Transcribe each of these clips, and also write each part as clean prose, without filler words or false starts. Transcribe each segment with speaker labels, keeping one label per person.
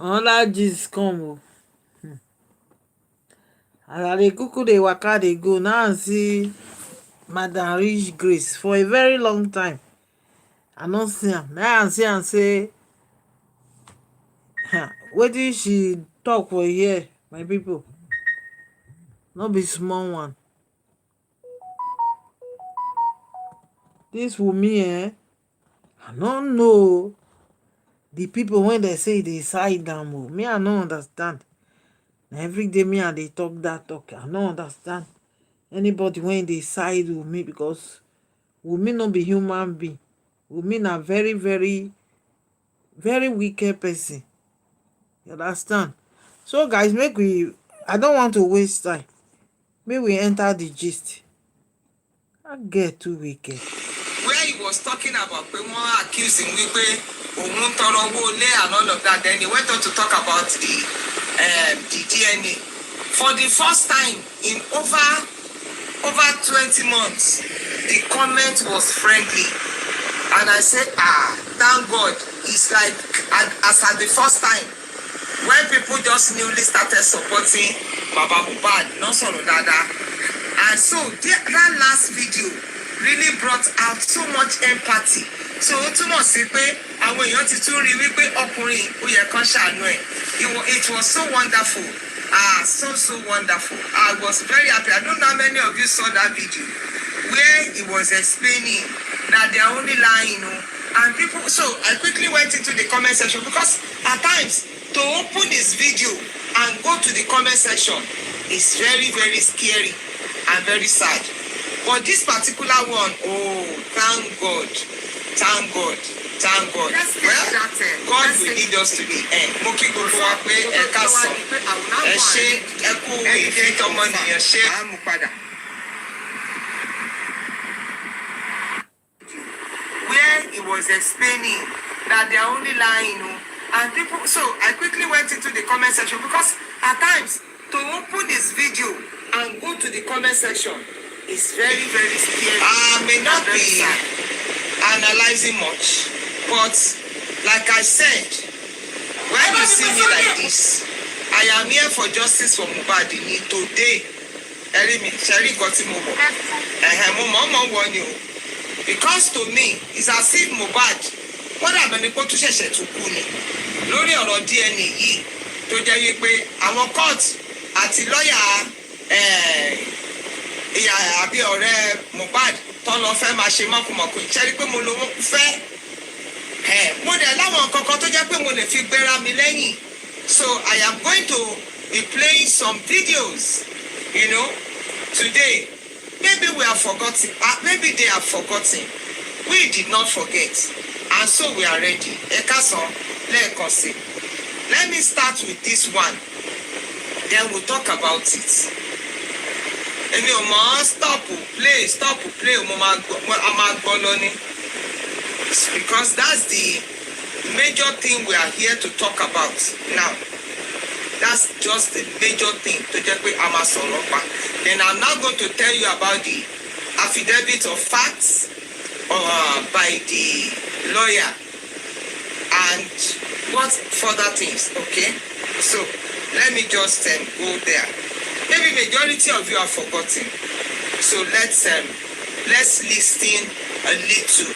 Speaker 1: Another gist come o. As I dey kuku dey waka dey go, now I see Madam Rich Grace for a very long time. I no see am. Now I see am say wetin she talk for here, my people, no be small one. This Wummi I no know the people when they say they side am o. Me I no understand. Na everyday me I dey talk that talk. I no understand anybody when dey side Wummi, because Wummi no be human being. Wummi na very very very wicked person. You understand? So guys, make we, I don't want to waste time. Make we enter the gist. I get too wicked.
Speaker 2: Where he was talking about people accusing wípé òun tọrọ owó lé and all of that, then he went on to talk about the DNA. For the first time in over 20 months, the comment was friendly. And I said, thank God. It's like as at the first time when people just newly started supporting Baba Mohbad, not solo dada. And so that last video really brought out so much empathy. So ó túmọ̀ sí pé àwọn èèyàn ti tún rí wípé ọkùnrin ó yẹ kán ṣàánú ẹ̀. It was so wonderful. So wonderful. I was very happy. I don't know how many of you saw that video where he was explaining that they are only lying, and people. So I quickly went into the comment section, because at times to open this video and go to the comment section is very very scary and very sad. But this particular one, oh, thank God, thank God, thank God. Well, God will lead us to the end. Mo kí gbogbo wa pé ẹ káàsán, ẹ ṣé, ẹ kú ìfẹ́ tọmọnìyàn ṣe. Where he was explaining that they are only lying, and people. So I quickly went into the comment section, because at times to open this video and go to the comment section is very very scary. I may not be analyzing much, but like I said, when you see me like this, I am here for justice for Mohbad today. Because to me, it's as if Mohbad, what I'm going to say to Kuni, lórí ọ̀rọ̀ DNA yìí, tó jẹ́ wípé àwọn court àti lawyer ìyá àbí ọ̀rẹ́ Mohbad tó lọ fẹ́ máa ṣe mọ́kùmọ̀kù, ṣẹ́rí pé mo lówó fẹ́ mo dẹ̀ láwọn kankan tó jẹ́ pé mo lè fi gbéra mi lẹ́yìn. So I am going to be playing some videos, today. Maybe we have forgotten, maybe they have forgotten. We did not forget, and so we are ready. Let me start with this one, then we'll talk about it. Stop play, because that's the major thing we are here to talk about now. That's just the major thing to get with Amasoropa. Then I'm now going to tell you about the affidavit of facts by the lawyer and what further things. Okay, so let me just go there. Maybe majority of you have forgotten. So let's listen a little.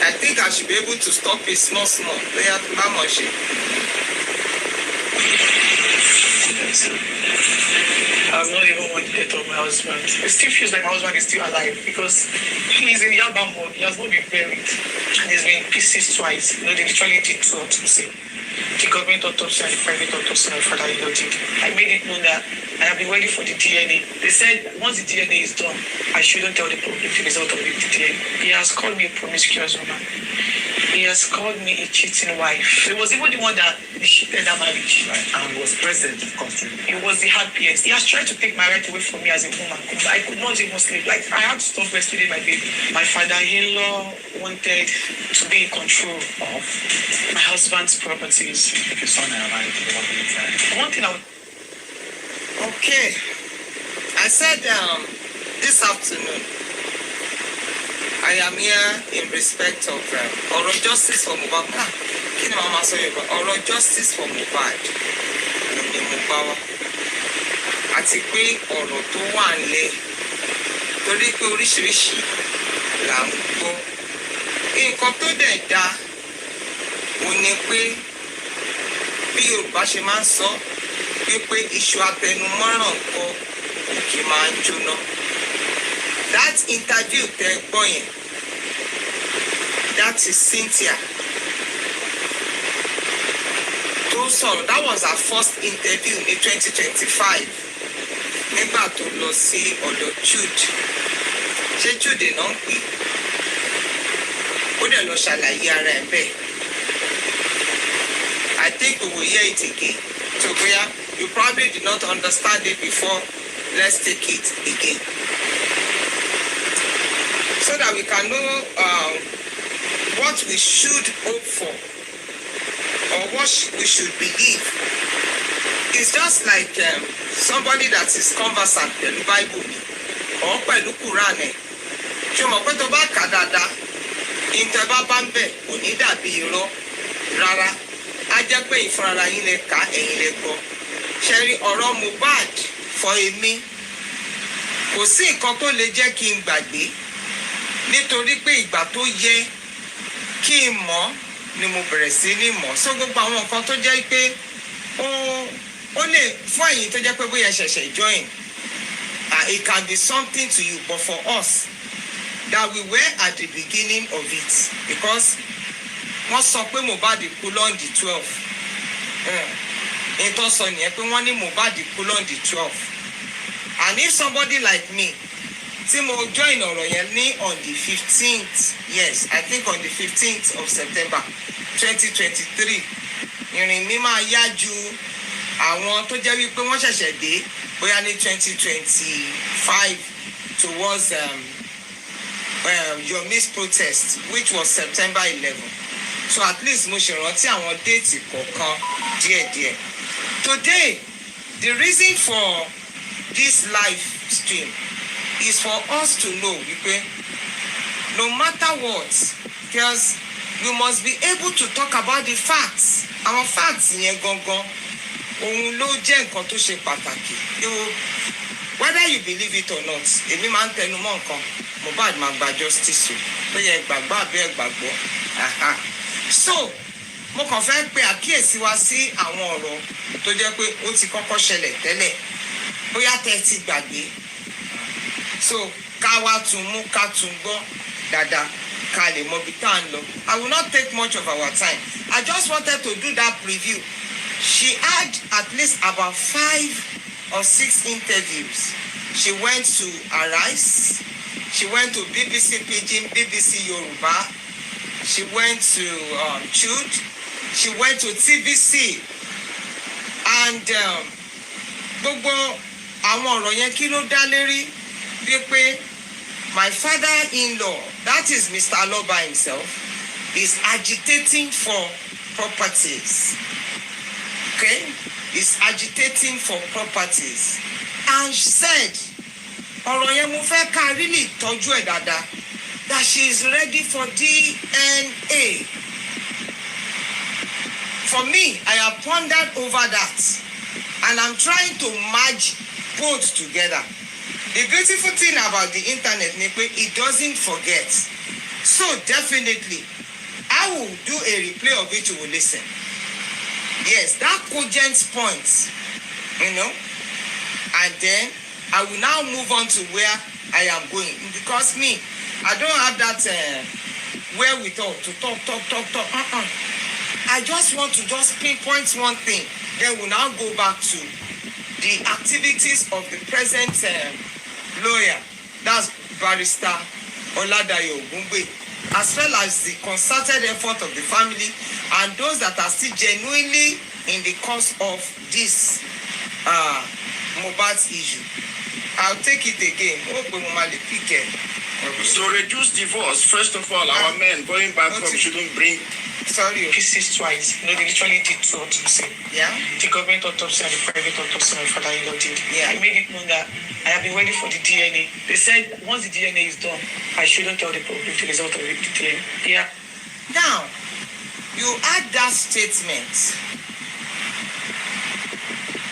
Speaker 2: I think I should be able to stop it small. How much?
Speaker 3: I have not even wanted the death of my husband. It still feels like my husband is still alive, because he's in Yabambo. He has not been buried. And he's been in pieces twice. They literally did two autopsy. The government autopsy and the private autopsy my father did. I made it known that I have been waiting for the DNA. They said once the DNA is done, I shouldn't tell the public the result of the DNA. He has called me a promiscuous woman. He has called me a cheating wife. He was even the one that initiated that marriage. Right. And was present in country. He was the happiest. He has tried to take my right away from me as a woman. I could not even sleep. Like, I had to stop breastfeeding my baby. My father-in-law wanted to be in control of my husband's properties. Your son and I one thing I would...
Speaker 2: Okay. I said this afternoon, I am here in respect of ọ̀rọ̀ justice for Mohbad. Kí ni màá máa sọ Yorùbá? Ọ̀rọ̀ justice for Mohbad ni mo bá wá. Àti pé ọ̀rọ̀ tó wà nílẹ̀ torí pé oríṣiríṣi là ń gbọ́. Nǹkan tó dẹ̀ dá òun ni pé bí Yorùbá ṣe máa ń sọ wípé iṣu atẹnumọ́ràn kọ òkè máa ń jóná. That interview tẹ gbọ́ yẹn, that is Cynthia tó sọ̀rọ̀. That was her first interview ní 2025 nígbà tó lọ sí ọ̀dọ̀ Jude. Ṣé Jude náà ń pè? Ó dẹ̀ lọ ṣàlàyé ara ẹ̀ bẹ́ẹ̀. I think we will hear it again. So you probably did not understand it before. Let's take it again. So that we can know what we should hope for or what we should believe. It's just like somebody that is conversant with the Bible or with the Quran. Ṣé mo pé tó bá kà dáadáa, ìtẹ̀ bá bá ń bẹ̀ kò ní dàbí irọ́ rárá. Á jẹ́ pé ìfúnra yín lè ka ẹ̀yin lè gbọ́. Ṣé rí ọ̀rọ̀ Mohbad fọ èmi? Kò sí nǹkan tó lè jẹ́ kí n gbàgbé nítorí pé ìgbà tó yẹ kí n mọ̀ ni mo bẹ̀rẹ̀ sí ní mọ̀. So gbogbo àwọn nǹkan tó jẹ́ pé ó lè fún ẹ̀yin tó jẹ́ pé bóyá ṣẹ̀ṣẹ̀ join, it can be something to you, but for us that we were at the beginning of it because wọ́n sọ pé Mohbad kú on the 12th. Ìtọ́ sọ nìyẹn pé wọ́n ní Mohbad kú on the 12th. And if somebody like me, tí mo join ọ̀rọ̀ yẹn ní on the 15th, yes, I think on the 15th of September 2023, ìrìn mi máa yá ju àwọn tó jẹ́ wípé wọ́n ṣẹ̀ṣẹ̀ dé bóyá ní 2025 towards your missed protest, which was September 11. So at least mo ṣe rántí àwọn déètì kọ̀ọ̀kan díẹ̀díẹ̀. Today, the reason for this live stream is for us to know wípé no matter what, because we must be able to talk about the facts. Àwọn facts yẹn gangan òun ló jẹ́ nǹkan tó ṣe pàtàkì. Whether you believe it or not, èmi máa ń tẹnu mọ́ nǹkan. Mohbad máa gba justice o. Bóyá ìgbàgbọ́ àbí ẹ̀gbàgbọ́. So mo kàn fẹ́ pe àkíyèsí wa sí àwọn ọ̀rọ̀ tó jẹ́ pé ó ti kọ́kọ́ ṣẹlẹ̀ tẹ́lẹ̀. Bóyá tẹ́ ti gbàgbé. So ká wá tún mú ká tún gbọ́ dáadáa ká lè mọ ibi tá à ń lọ. I will not take much of our time. I just wanted to do that preview. She had at least about 5 or 6 interviews. She went to Arise. She went to BBC Pidgin, BBC Yoruba. She went to Jude. She went to TVC. And gbogbo àwọn ọ̀rọ̀ yẹn kí ló dá lérí bí pé my father-in-law, that is Mr. Aloba himself, is agitating for properties. Okay? Is agitating for properties. And she said, ọ̀rọ̀ yẹn mo fẹ́ ká really tọ́jú ẹ̀ dáadáa, that she is ready for DNA. For me, I have pondered over that, and I'm trying to merge both together. The beautiful thing about the internet is that it doesn't forget. So definitely, I will do a replay of it, you will listen. Yes, that cogent point, and then I will now move on to where I am going. Because me, I don't have that wherewithal to talk. I just want to pinpoint one thing. Then we'll now go back to the activities of the present lawyer, that's Barrister Oladayo Wummi, as well as the concerted effort of the family and those that are still genuinely in the cause of this Mohbad's issue. I'll take it again.
Speaker 4: So reduce divorce. First of all, our men going back home shouldn't bring
Speaker 2: Sorry.
Speaker 3: pieces twice. They literally did two autopsy.
Speaker 2: Yeah.
Speaker 3: The government autopsy and the private autopsy my father-in-law did.
Speaker 2: Yeah.
Speaker 3: I made it known that I have been waiting for the DNA. They said once the DNA is done, I shouldn't tell the public the result of the DNA. Yeah.
Speaker 2: Now, you add that statement.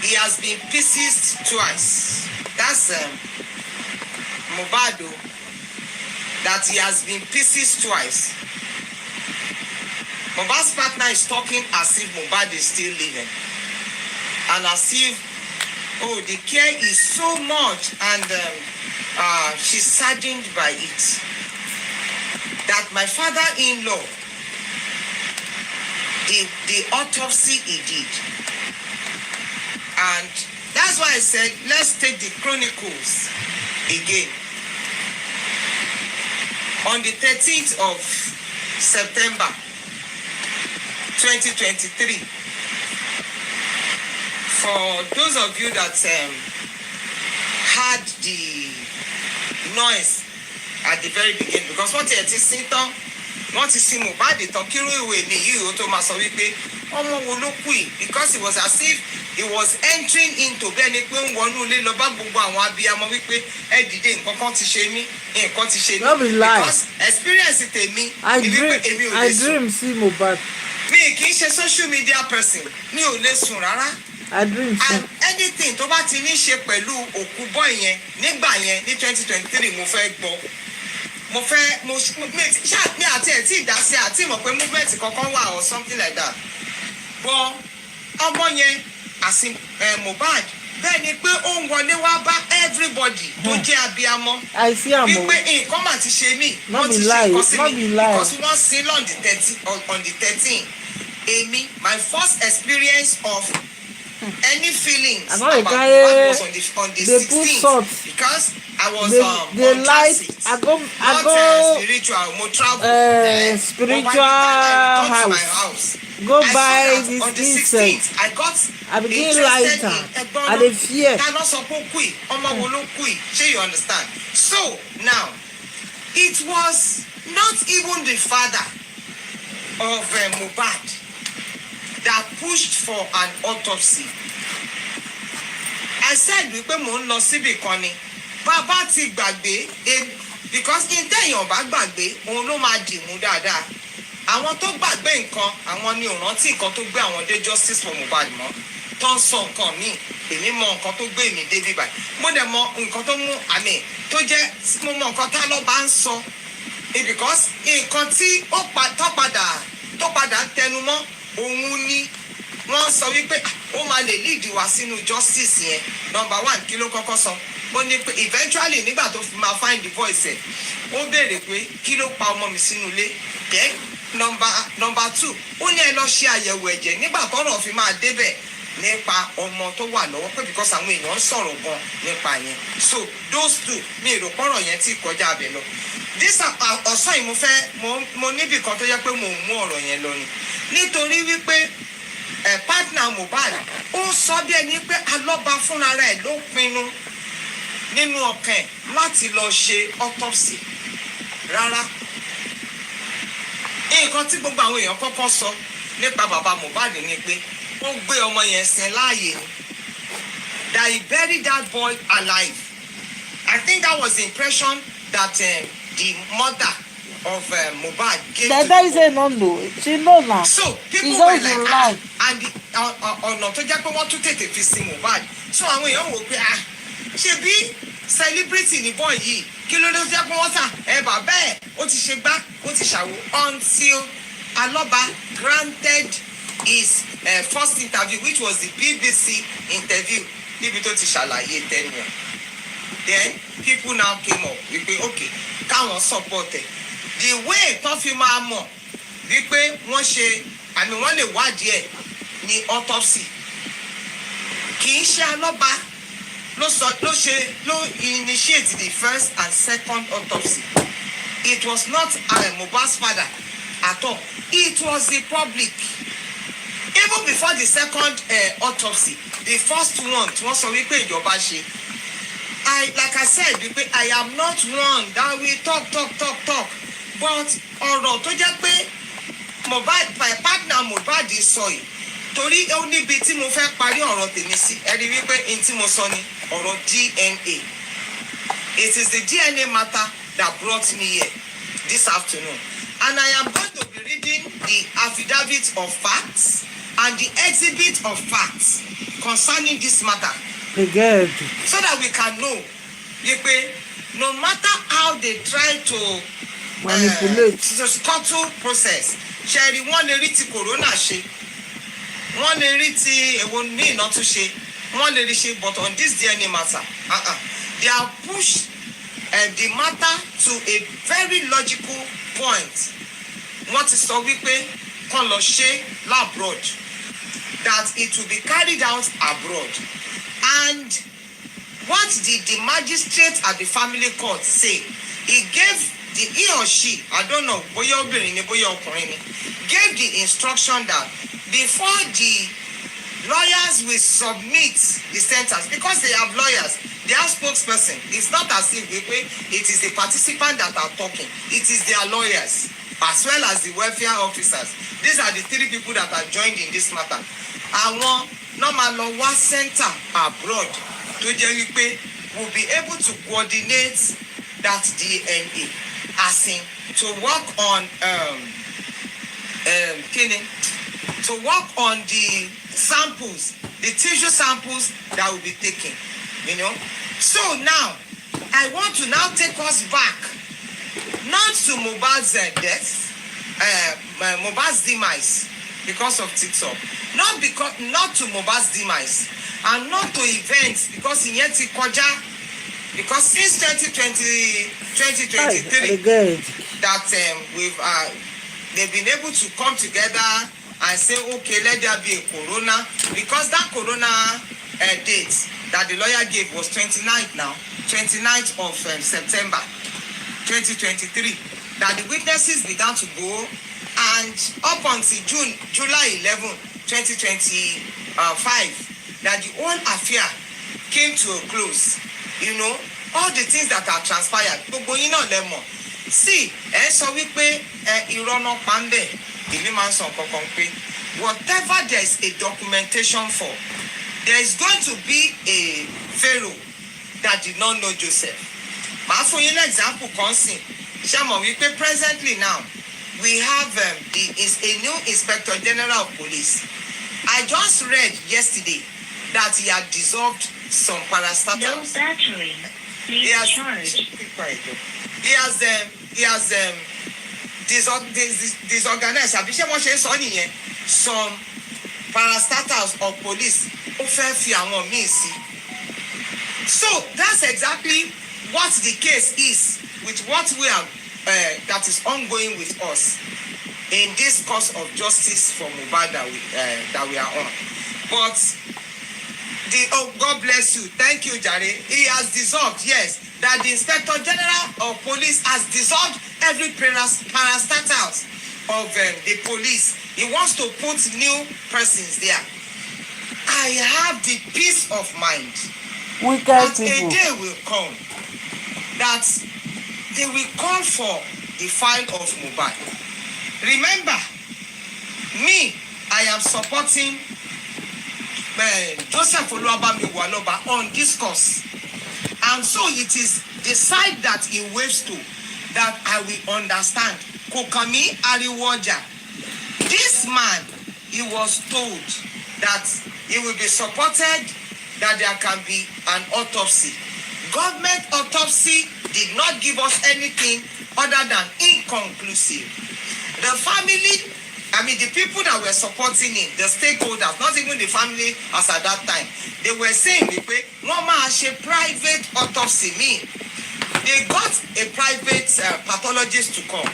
Speaker 2: He has been pieces twice. That's Mohbad, that he has been pieces twice. Mohbad's partner is talking as if Mohbad is still living. And as if, oh, the care is so much and she's saddened by it. That my father-in-law, the autopsy he did. And that's why I said, let's take the chronicles again. On the 13th of September 2023, for those of you that had the noise at the very beginning, because what you see, what you see Mohbad tán kírú ìwé ni yìí ó tó máa sọ wípé ọmọ wo ló kú yìí, because it was as if he was entering into bẹ́ẹ̀ ni pé ń wọnú ilé lọ bá gbogbo àwọn abiyamọ wípé ẹ dìde nǹkan kan ti ṣe mí nǹkan ti ṣe mí, because experience tèmi
Speaker 1: I dream see Mohbad.
Speaker 2: mi kì í ṣe social media person, mi ò lè sùn rárá.
Speaker 1: I dream see.
Speaker 2: And anything tó bá ti ní ṣe pẹ̀lú òkú boy yẹn nígbà yẹn ní 2023 mo fẹ́ gbọ́. Mo ṣáà ní àti ẹ̀ tí ìdásí àti ìmọ̀ pé movement kankan wà or something like that. But ọmọ yẹn àsìn Mohbad bẹ́ẹ̀ ni pé ó ń wọlé wá bá everybody tó jẹ́ abiyamọ.
Speaker 1: I see am o.
Speaker 2: Wípé nǹkan mà ti ṣe mí.
Speaker 1: Not be lie, not be lie.
Speaker 2: Because wọ́n sin on the 13th. Èmi, my first experience of any feelings about Mohbad was on the 16th. Because I was on transit.
Speaker 1: I go
Speaker 2: spiritual, mo travel.
Speaker 1: Spiritual
Speaker 2: house.
Speaker 1: Go buy this
Speaker 2: on the
Speaker 1: insect.
Speaker 2: 16th. I got
Speaker 1: I begin lighter. I dey fear.
Speaker 2: You understand? So now, it was not even the father of Mohbad that pushed for an autopsy. I said wípé mò ń lọ síbì kan ni. Bàbá ti gbàgbé, because ìtẹ̀yàn bá gbàgbé òun ló máa dìmú dáadáa. Àwọn tó gbàgbé nǹkan, àwọn ni ò rántí nǹkan tó gbé àwọn dé justice for Mohbad mọ́. Tó ń sọ nǹkan míì, èmi mọ nǹkan tó gbé mi dé bíbáyìí. Mo dẹ̀ mọ nǹkan tó mú àmì tó jẹ́ mo mọ nǹkan tá lọ́ bá ń sọ. Because nǹkan tí ó padà tẹnu mọ́ òun ni wọ́n sọ wípé ó máa lè lead wá sínú justice yẹn. Number one, kí ló kọ́kọ́ sọ? Ó ní pé eventually nígbà tó fi máa find the voice ẹ̀, ó béèrè pé kí ló pa ọmọ mi sínú ilé. Then number two, ó ní ẹ lọ ṣe àyẹ̀wò ẹ̀jẹ̀ nígbà tọ́rọ̀ fi máa débẹ̀ nípa ọmọ tó wà lọ́wọ́ pé because àwọn èèyàn ń sọ̀rọ̀ gan nípa yẹn. So those two mi èrò pọ́rọ̀ yẹn tí kọjá abẹ lọ. This ọ̀sán yìí mo níbì kan tó yẹ pé mo mú ọ̀rọ̀ yẹn lọ ni. Nítorí wípé partner Mohbad ó sọ bí ẹni pé alọ́ba fúnra rẹ̀ ló pinnu nínú ọkàn ẹ̀ láti lọ ṣe autopsy. Rárá. Nǹkan tí gbogbo àwọn èèyàn kọ́kọ́ sọ nípa bàbá Mohbad ni pé ó gbé ọmọ yẹn sin láàyè ni. That he buried that boy alive. I think that was the impression that the mother of Mohbad gave to
Speaker 1: Dada say no, she know now.
Speaker 2: So people were like, and ọ̀nà tó jẹ́ pé wọ́n tún tètè fi sin Mohbad. So àwọn èèyàn wò pé ṣe bí celebrity ni boy yìí kí ló dé tó jẹ́ pé wọ́n sà bàbá ẹ̀ ó ti ṣe gbá ó ti ṣàwò until Aloba granted his first interview, which was the BBC interview níbi tó ti ṣàlàyé tẹ́nu. Then people now came up wípé okay káwọn support ẹ̀. The way tó fi máa mọ̀ wípé wọ́n ṣe àmì wọ́n lè wádìí ẹ̀ ní autopsy. Kì í ṣe Aloba ló initiate the first and second autopsy. It was not Mohbad's father at all. It was the public. Even before the second autopsy, the first one wọ́n sọ wípé ìjọba ṣe. Like I said, I am not one that will talk. But ọ̀rọ̀ tó jẹ́ pé Mohbad partner Mohbad sọ yìí torí ó níbi tí mo fẹ́ parí ọ̀rọ̀ tèmi sí ẹ rí wípé n tí mo sọ ni ọ̀rọ̀ DNA. It is the DNA matter that brought me here this afternoon, and I am going to be reading the affidavit of facts and the exhibit of facts concerning this matter.
Speaker 1: Again.
Speaker 2: So that we can know wípé no matter how they try to
Speaker 1: manipulate
Speaker 2: the scuttle process ṣẹ́ẹ̀rì wọ́n lè rí ti corona ṣe wọ́n lè rí ti èwo ní iná tún ṣe wọ́n lè rí ṣe but on this DNA matter they have pushed the matter to a very logical point. Wọ́n ti sọ wípé kán lọ ṣe labroad that it will be carried out abroad, and what did the magistrate at the family court say? He or she, I don't know, bóyá obìnrin ni bóyá ọkùnrin ni, gave the instruction that before the lawyers will submit the sentence, because they have lawyers, they have spokesperson. It's not as if it is the participant that are talking. It is their lawyers as well as the welfare officers. These are the three people that are joined in this matter. Àwọn normal law center abroad tó jẹ́ wípé will be able to coordinate that DNA, as in to work on to work on the samples, the tissue samples that will be taken, you know. So now I want to now take us back not to Mohbad's death, Mohbad's demise because of TikTok, not to Mohbad's demise, and not to events because ìyẹn ti kọjá, because since 2023 that they've been able to come together and say, okay, let there be a corona, because that corona date that the lawyer gave was 29th of September 2023, that the witnesses began to go, and up until July 11, 2025, that the whole affair came to a close. You know, all the things that are transpired. Gbogbo yín náà lẹ mọ̀. See, sọ wípé irọ́ náà pa ń bẹ̀, èmi máa ń sọ kankan pé whatever there is a documentation for, there is going to be a Pharaoh that did not know Joseph. Màá fún yín ní example kan sìn. Ṣé mọ̀ wípé presently now we have a new Inspector General of Police. I just read yesterday that he had dissolved some parastatals.
Speaker 4: No battery. Please charge.
Speaker 2: He has disorganized. Àbí ṣé wọ́n ṣe sọ nìyẹn? Some parastatals of police ó fẹ́ fi àwọn míì sí. So that's exactly what the case is with what we are that is ongoing with us in this course of justice for Mohbad that we are on. But God bless you. Thank you, Jare. He has dissolved, yes, that the Inspector General of Police has dissolved every parastatals of the police. He wants to put new persons there. I have the peace of mind that a day will come that they will call for the file of Mohbad. Remember, me, I am supporting Joseph Oluwabamiwaloba on discourse. And so it is the side that he waves to that I will understand. Kokami Ariwoja. This man, he was told that he will be supported, that there can be an autopsy. Government autopsy did not give us anything other than inconclusive. The family, the people that were supporting him, the stakeholders, not even the family as at that time, they were saying, no man ṣe private autopsy me. They got a private pathologist to come.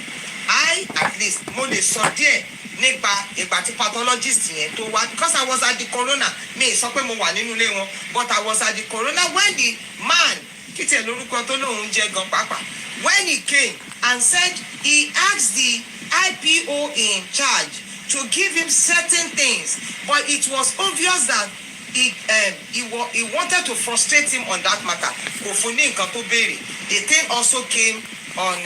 Speaker 2: I, at least, mo lè sọ díẹ̀ nípa ìgbà tí pathologist yẹn tó wá, because I was at the corona. Me sọ pé mo wà nínú ilé wọn, but I was at the corona when the man, kí tiẹ̀ lórúkọ tó lóun jẹ́ gan pàápàá, when he came and said he asked the IPO in charge to give him certain things, but it was obvious that he wanted to frustrate him on that matter. Kò fún ní nǹkan tó béèrè. The thing also came on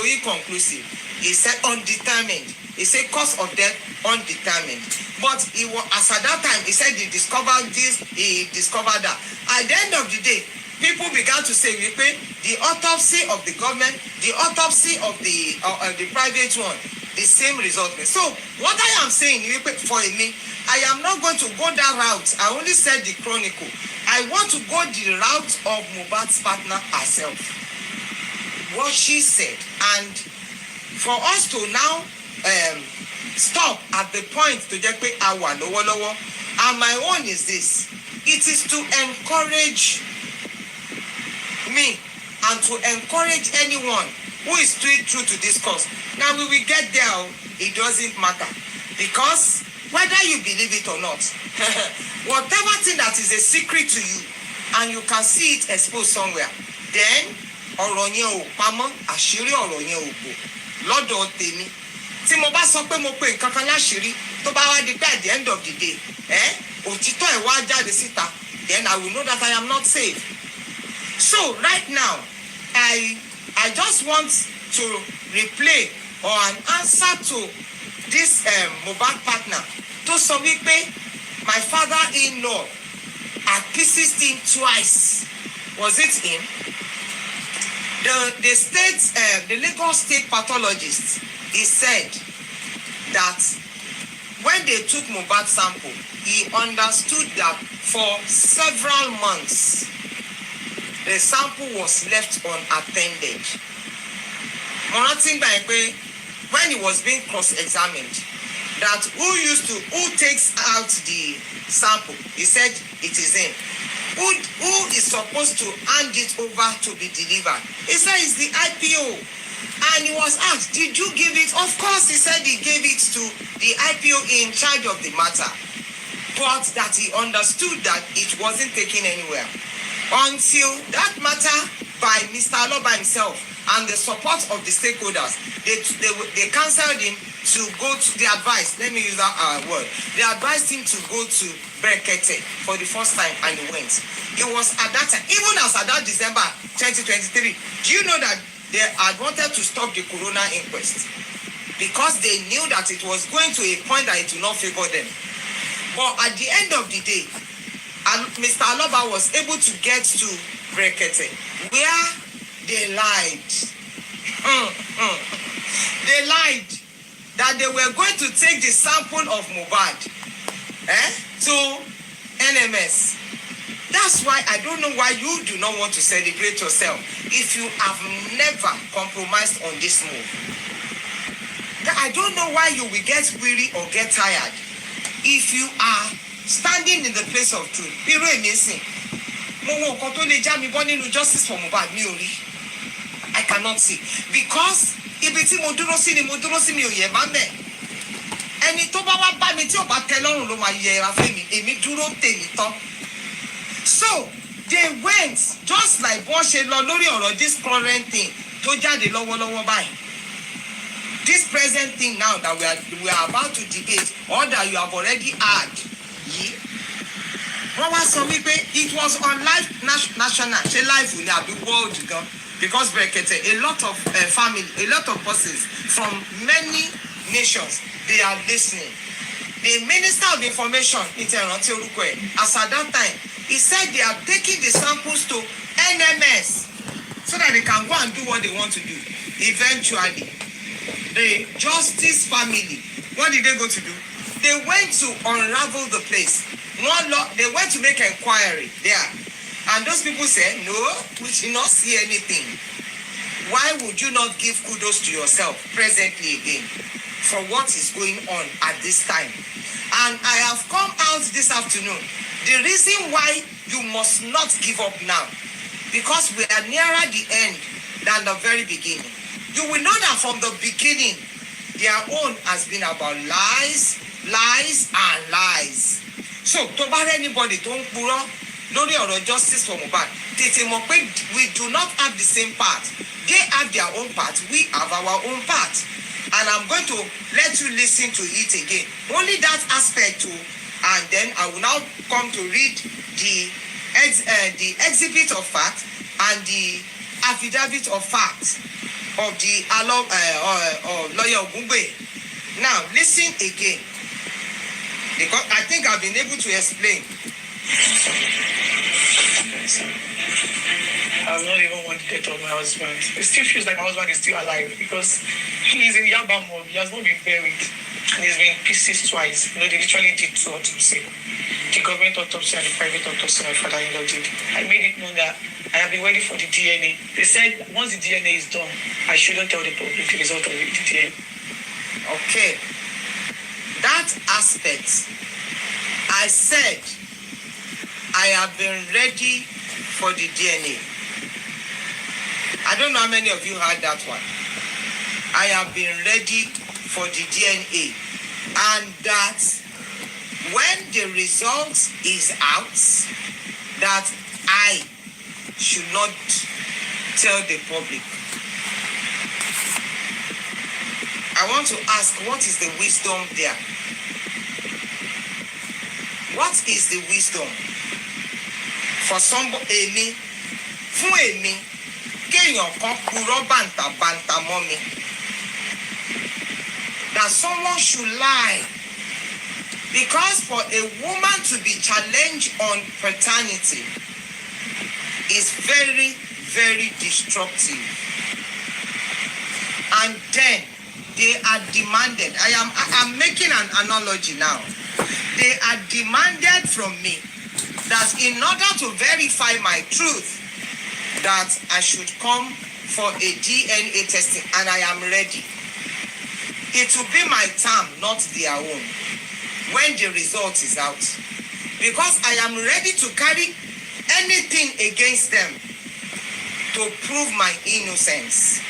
Speaker 2: inconclusive. He said undetermined. He said cause of death undetermined. But he was, as at that time, he said he discovered this, he discovered that. At the end of the day, people began to say, the autopsy of the government, the autopsy of the private one, the same result. So what I am saying, for me, I am not going to go that route. I only said the chronicle. I want to go the route of Mohbad's partner herself. What she said. And for us to now stop at the point to just pay our lower. And my own is this. It is to encourage me and to encourage anyone who is still true to this cause. Now we will get there. It doesn't matter. Because whether you believe it or not, whatever thing that is a secret to you, and you can see it exposed somewhere, then ọ̀rọ̀ yẹn ò pamọ́, àṣírí ọ̀rọ̀ yẹn ò bò lọ́dọ̀ tèmi. Tí mo bá sọ pé mo pe nǹkan kan láṣìírí, tó bá wá di pé at the end of the day, òtítọ́ ẹ̀ wá jáde síta, then I will know that I am not safe. So right now, I just want to replay or an answer to this Mohbad partner to sọ wípé my father-in-law accused him twice. Was it him? The Lagos State pathologist, he said that when they took Mohbad sample, he understood that for several months the sample was left unattended. When he was being cross-examined, that who takes out the sample, he said it is him. Who is supposed to hand it over to be delivered? He said it's the IPO. And he was asked, did you give it? Of course, he said he gave it to the IPO in charge of the matter. But that he understood that it wasn't taken anywhere. Until that matter by Mr. Aloba himself and the support of the stakeholders, they counseled him to go to the advice. Let me use that word. They advised him to go to Brekete for the first time, and he went. It was at that time, even as at that December 2023. Do you know that they had wanted to stop the corona inquest because they knew that it was going to a point that it would not favor them? But at the end of the day, Mr. Aloba was able to get to Brekete, where they lied. They lied that they were going to take the sample of Mohbad to NMS. That's why I don't know why you do not want to celebrate yourself if you have never compromised on this move. I don't know why you will get weary or get tired if you are standing in the place of truth. Irú èmi sìn, mo wo nǹkan tó lè já mi bọ́ nínú justice for Mohbad mi ò rí. I cannot see because ibi tí mo dúró sí ni mo dúró sí mi ò yẹ má mẹ́. Ẹni tó bá wá bá mi tí ò bá tẹ́ lọ́rùn ló máa yẹra fún mi. Èmi dúró tèmi tán. So they went just like wọ́n ṣe lọ lórí ọ̀rọ̀ this current thing tó jáde lọ́wọ́lọ́wọ́ báyìí. This present thing now that we are about to debate or that you have already heard. Wọ́n wá sọ wípé it was on live national ṣe live ní àbí world gan because Brekete a lot of family, a lot of persons from many nations they are listening. The Minister of Information ìtẹ̀rántí orúkọ ẹ̀ as at that time he said they are taking the samples to NMS so that they can go and do what they want to do. Eventually, the Justice family, what did they go to do? They went to unravel the place. They went to make inquiry there. And those people said, no, we did not see anything. Why would you not give kudos to yourself presently again for what is going on at this time? And I have come out this afternoon. The reason why you must not give up now, because we are nearer the end than the very beginning. You will know that from the beginning, their own has been about lies, lies, and lies. So, to bá anybody tó ń purọ́ lórí ọ̀rọ̀ justice for Mohbad, tètè mọ̀ pé we do not have the same part. They have their own part, we have our own part. And I'm going to let you listen to it again. Only that aspect too, and then I will now come to read the exhibit of fact and the affidavit of fact. of the lawyer Wummi. Now, listen again. Because I think I've been able to explain.
Speaker 3: I've not even wanted the death of my husband. It still feels like my husband is still alive because he's in Yaba mode. He has not been buried. And he's been in pieces twice. They literally did two autopsy. The government autopsy and the private autopsy my father-in-law did. I made it known that I have been waiting for the DNA. They said once the DNA is done, I shouldn't tell the public the result of the DNA.
Speaker 2: Okay. That aspect, I said, I have been ready for the DNA. I don't know how many of you heard that one. I have been ready for the DNA. And that when the result is out, that I should not tell the public. I want to ask, what is the wisdom there? What is the wisdom for somebody, fún èmi, kéèyàn kan purọ́ bàǹtàbàǹtà mọ́ mi, that someone should lie? Because for a woman to be challenged on paternity is very, very destructive. And then they are demanded. I'm making an analogy now. They are demanded from me that in order to verify my truth, that I should come for a DNA testing, and I am ready. It will be my time, not their own, when the result is out. Because I am ready to carry anything against them to prove my innocence.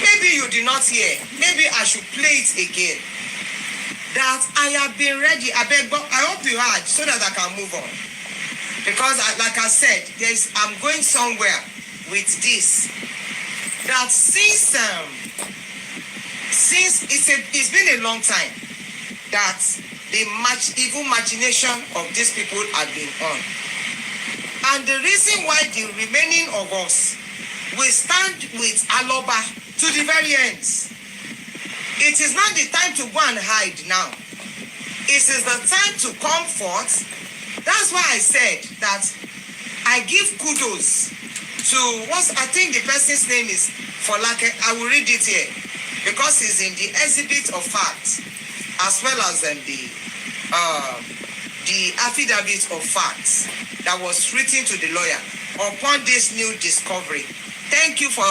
Speaker 2: Maybe you did not hear. Maybe I should play it again. That I have been ready. I hope you heard so that I can move on. Because like I said, I'm going somewhere with this. That since it's been a long time that the evil machination of these people have been on. And the reason why the remaining of us will stand with Aloba to the very end. It is not the time to go and hide now. It is the time to come forth. That's why I said that I give kudos to I think the person's name is Folake. I will read it here because it's in the exhibit of facts as well as in the affidavit of facts that was written to the lawyer upon this new discovery. Thank you for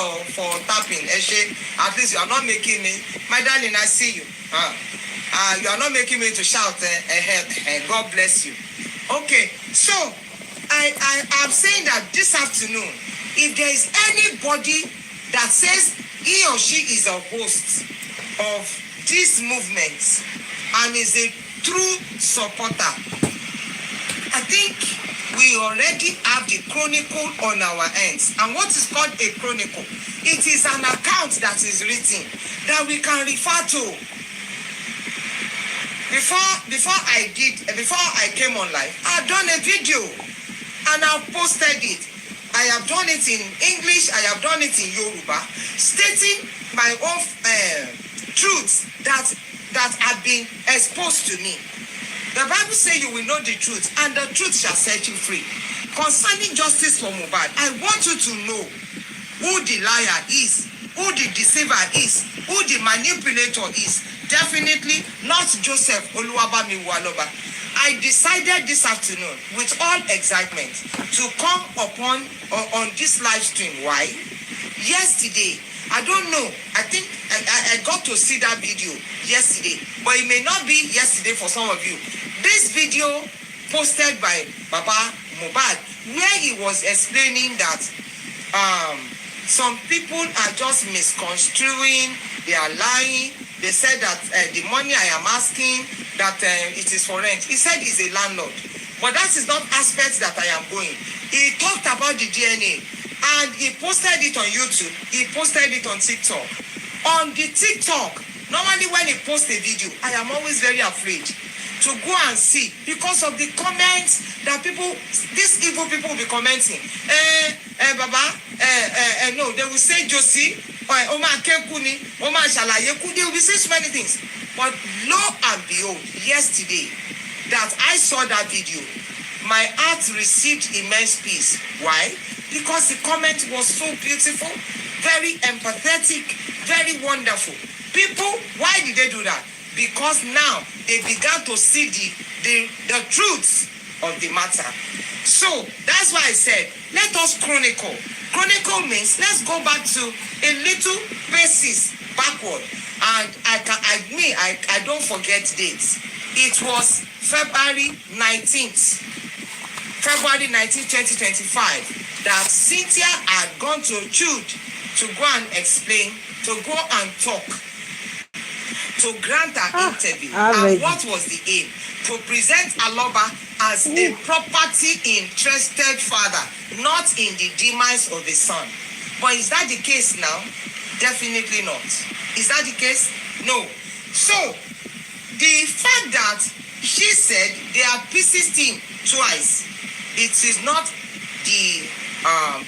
Speaker 2: tapping, Eshe. At least you are not making me, my darling, I see you. You are not making me to shout ahead. God bless you. Okay, so I am saying that this afternoon, if there is anybody that says he or she is a host of this movement and is a true supporter, I think we already have the chronicle on our hands. And what is called a chronicle? It is an account that is written that we can refer to. Before I came on live, I have done a video and I posted it. I have done it in English, I have done it in Yoruba, stating my own truths that have been exposed to me. The Bible says you will know the truth, and the truth shall set you free. Concerning justice for Mohbad, I want you to know who the liar is, who the deceiver is, who the manipulator is. Definitely not Joseph Oluwabami Waloba. I decided this afternoon with all excitement to come on this live stream. Why? Yesterday, I don't know. I think I got to see that video yesterday, but it may not be yesterday for some of you. This video posted by Baba Mohbad, where he was explaining that some people are just misconstruing, they are lying. They said that the money I am asking, that it is for rent. He said he's a landlord. But that is not aspect that I am going. He talked about the DNA and he posted it on YouTube. He posted it on TikTok. On the TikTok, normally when he posts a video, I am always very afraid to go and see because of the comments that people, these evil people will be commenting. Baba, no, they will say Josie, Oma Kekuni, Oma Shalayeku, they will be saying so many things. But lo and behold, yesterday, that I saw that video, my heart received immense peace. Why? Because the comment was so beautiful, very empathetic, very wonderful. People, why did they do that? Because now they began to see the truth of the matter. So that's why I said, let us chronicle. Chronicle means let's go back to a little basis backward. And I don't forget dates. It was February 19th, 2025, that Cynthia had gone to Jude to go and explain, to go and talk, to grant her interview. And what was the aim? To present Aloba as a property interested father, not in the demise of the son. But is that the case now? Definitely not. Is that the case? No. So, the fact that she said they are persisting twice, it is not the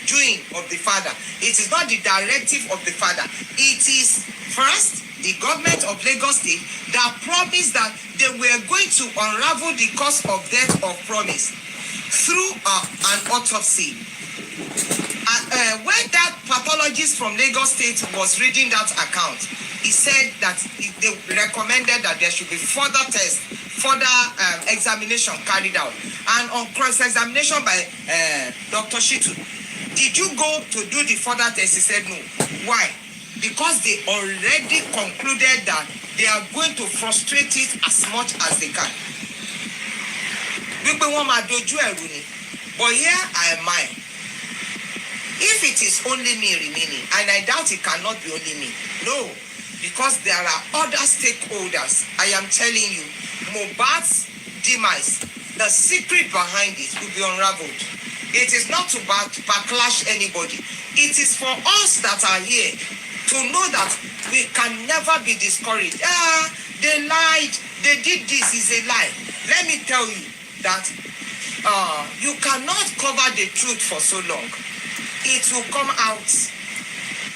Speaker 2: doing of the father. It is not the directive of the father. It is first the government of Lagos State that promised that they were going to unravel the cause of death of promise through an autopsy. When that pathologist from Lagos State was reading that account, he said that they recommended that there should be further tests, further examination carried out. And on cross-examination by Dr. Shitu, did you go to do the further test? He said no. Why? Because they already concluded that they are going to frustrate it as much as they can. But here am I. If it is only me remaining, and I doubt it cannot be only me, no, because there are other stakeholders. I am telling you, Mohbad's demise, the secret behind it will be unraveled. It is not to backlash anybody. It is for us that are here to know that we can never be discouraged. They lied, they did this, is a lie. Let me tell you that you cannot cover the truth for so long. It will come out.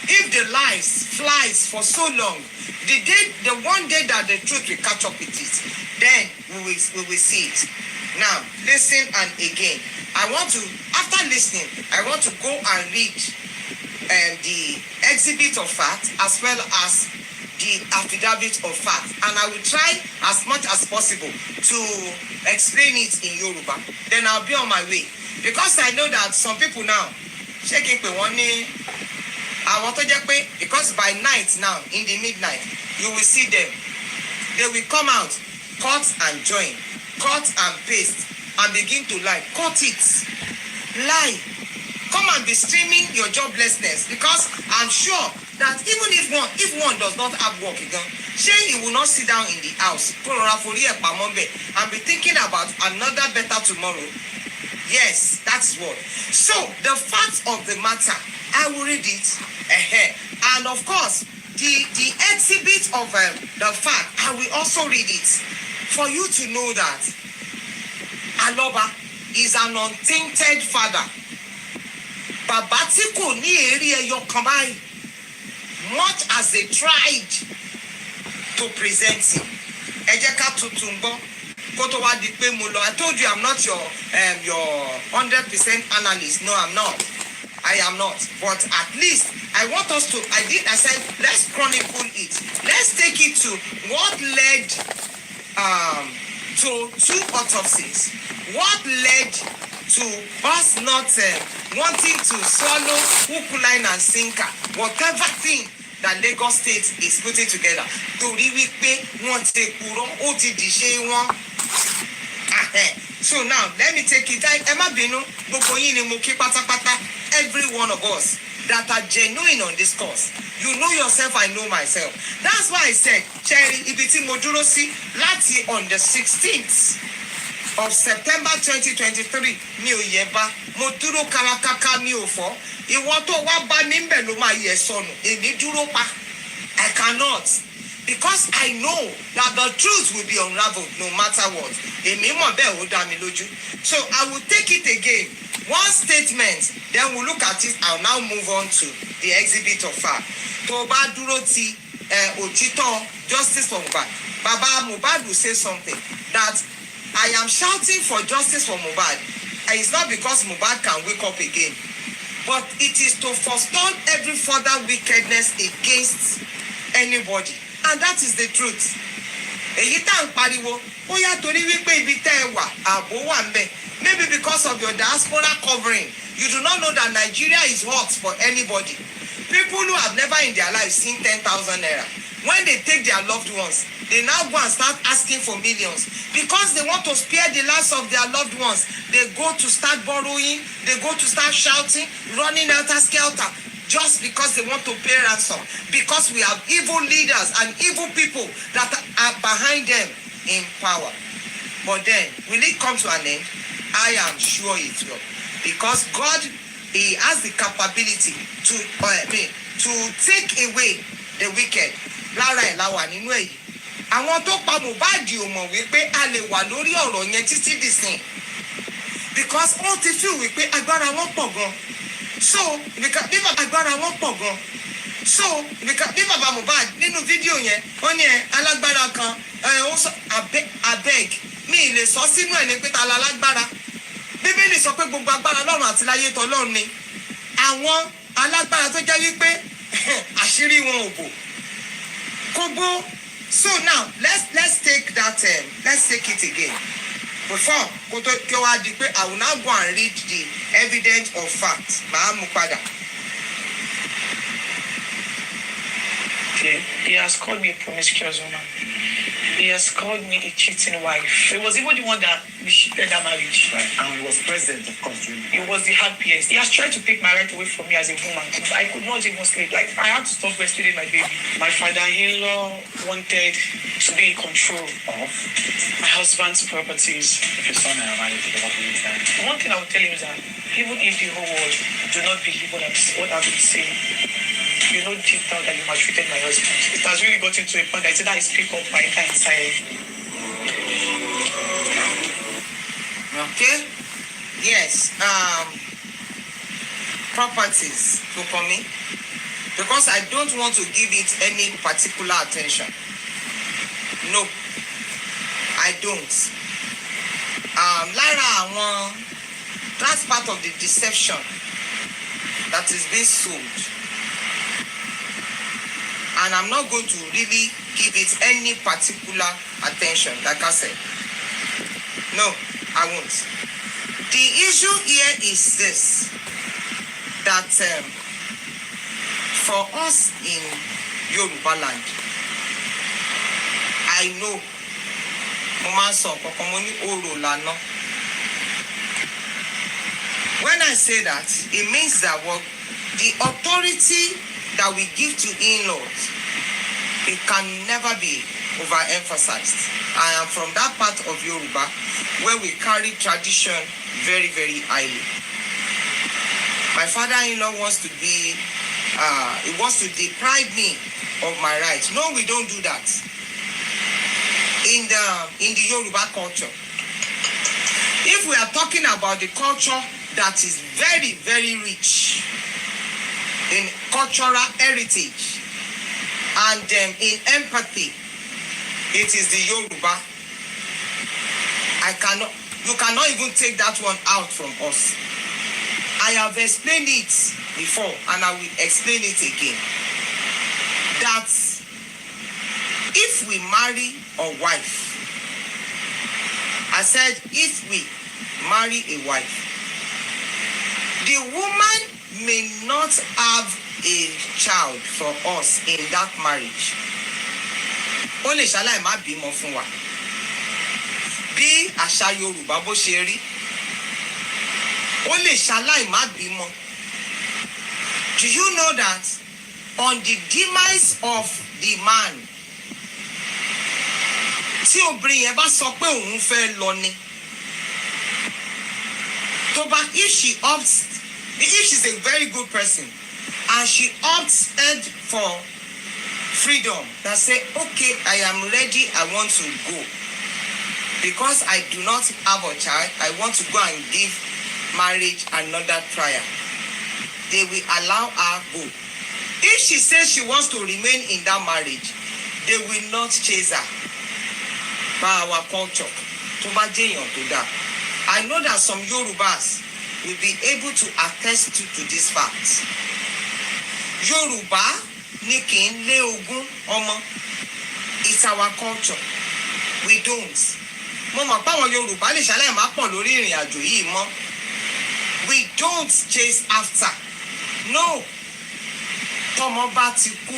Speaker 2: If the lies flies for so long, the one day that the truth will catch up with it, then we will see it. Now, listen, and again, I want to, after listening, I want to go and read the exhibit of fact as well as the affidavit of fact, and I will try as much as possible to explain it in Yoruba. Then I'll be on my way, because I know that some people now shaking pe one ni àwọn tó jẹ́ pé, because by night now, in the midnight, you will see them. They will come out, cut and join, cut and paste, and begin to lie. Cut it. Lie. Come and be streaming your joblessness, because I'm sure that even if one does not have work again, he will not sit down in the house and be thinking about another better tomorrow. Yes, that's what. So, the fact of the matter, I will read it. And of course, the exhibit of the fact, I will also read it for you to know that Aloba is an untainted father. Babatiko ni eri eyo kan báyìí, much as they tried to present him. Ẹ jẹ́ ká tuntun gbọ́. I told you I'm not your 100% analyst. No, I'm not. I am not. But at least I want us to, I said, let's chronicle it. Let's take it to what led to 2 autopsies. What led to us not wanting to swallow hook, line, and sinker, whatever thing that Lagos State is putting together. So now, let me take it. Every one of us that are genuine on this course. You know yourself, I know myself. That's why I said, Cherry, Ibiti Modurosi, Lati on the 16th of September 2023, New Yeba, Moduro Karakaka Miofo, Iwato Waba Nimbe Luma Yesonu, Emiduro Pa. I cannot. because I know that the truth will be unraveled no matter what. Èmi mọ̀ bẹ́ẹ̀ ó dá mi lójú. So I will take it again. One statement, then we'll look at it. I'll now move on to the exhibit of fact. Tó bá dúró ti òtítọ́ justice for Mohbad. Baba Mohbad will say something that I am shouting for justice for Mohbad. And it's not because Mohbad can wake up again, but it is to forestall every further wickedness against anybody. And that is the truth. Èyí tá ń pariwo, ó yá torí wípé ibi tẹ́ ẹ wà, ààbò wà ń bẹ̀. Maybe because of your diaspora covering, you do not know that Nigeria is hot for anybody. People who have never in their lives seen 10,000 naira, when they take their loved ones, they now go and start asking for millions because they want to spare the lives of their loved ones. They go to start borrowing, they go to start shouting, running helter-skelter, just because they want to pay ransom. Because we have evil leaders and evil people that are behind them in power. But then, will it come to an end? I am sure it will. Because God, He has the capability to take away the wicked. Lára ẹ̀ la wà nínú èyí. Àwọn tó pa Mohbad ò mọ̀ wípé a lè wà lórí ọ̀rọ̀ yẹn títí dìsìn. Because wọ́n ti feel wípé agbára wọn pọ̀ gan. So, bí agbára wọn pọ̀ gan. So, bí bàbá Mohbad nínú fídíò yẹn, wọ́n ní alágbára kan, ó sọ abeg, mi lè sọ sínú ẹ̀ ní pé ta la lágbára. Bíbélì sọ pé gbogbo agbára lọ́run àti láyé tọ́lọ́run ni. Àwọn alágbára tó jẹ́ wípé àṣírí wọn ò bò. Kobo. So now let's take that let's take it again. Before I will now go and read the evidence of fact.
Speaker 3: Okay. He has called me a promiscuous woman. He has called me a cheating wife. It was even the one that cheated that marriage.
Speaker 5: Right. And he was president, of course.
Speaker 3: He was the happiest. He has tried to take my right away from me as a woman. I could not even sleep. Like, I had to stop breastfeeding my baby. My father-in-law wanted to be in control of my husband's properties.
Speaker 5: If your son and married, what will you say?
Speaker 3: One thing I would tell him is that even if the whole world do not believe what I've been saying, you know deep down that you maltreated my husband. It has really gotten to a point that I said I speak up my entire inside.
Speaker 2: Okay? Yes. Properties for me. Because I don't want to give it any particular attention. No. I don't. Lara, that's part of the deception that is being sold. And I'm not going to really give it any particular attention, like I said. No, I won't. The issue here is this, that for us in Yoruba land, I know, when I say that, it means that the authority that we give to in-laws, it can never be overemphasized. I am from that part of Yoruba where we carry tradition very, very highly. My father-in-law wants to he wants to deprive me of my rights. No, we don't do that. In the Yoruba culture, if we are talking about the culture that is very, very rich in cultural heritage and in empathy, it is the Yoruba. You cannot even take that one out from us. I have explained it before and I will explain it again. That if we marry a wife, I said if we marry a wife, the woman may not have a child for us in that marriage. Ó lè ṣaláì má bímọ fún wa. Bí àṣà Yorùbá bó ṣe rí, ó lè ṣaláì má bímọ. Do you know that on the demise of the man, tí obìnrin yẹn bá sọ pé òun fẹ́ lọ ni, tó bá if she's a very good person and she opted freedom that say, okay, I am ready, I want to go. Because I do not have a child, I want to go and give marriage another trial. They will allow her go. If she says she wants to remain in that marriage, they will not chase her. By our culture, I know that some Yorubas will be able to attest to this fact. Yoruba ní kì í lé ogún ọmọ. It's our culture. We don't. Mo mọ̀ pé àwọn Yorùbá lè ṣàlàyé máa pọ̀ lórí ìrìn àjò yìí mọ́. We don't chase after. No. Tọ́mọ bá ti kú.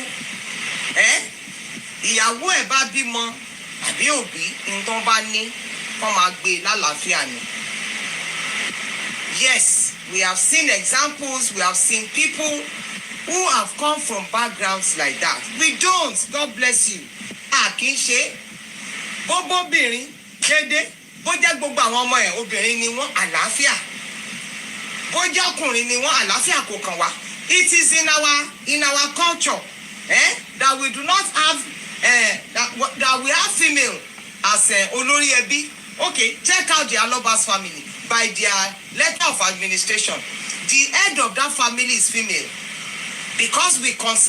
Speaker 2: Ìyàwó ẹ̀ bá bímọ àbí òbí nǹkan bá ní kó máa gbé lálàáfíà ni. Yes, we have seen examples, we have seen people who have come from backgrounds like that. We don't. God bless you. A kì í ṣe. Bóbóbìnrin dédé. Bó jẹ́ gbogbo àwọn ọmọ ẹ̀ obìnrin ni wọ́n àlàáfíà. Bó jẹ́ ọkùnrin ni wọ́n àlàáfíà kò kàn wá. It is in our culture that we do not have that we have female as olórí ẹbí. Okay, check out the Alobas family by their letter of administration. The head of that family is female. Because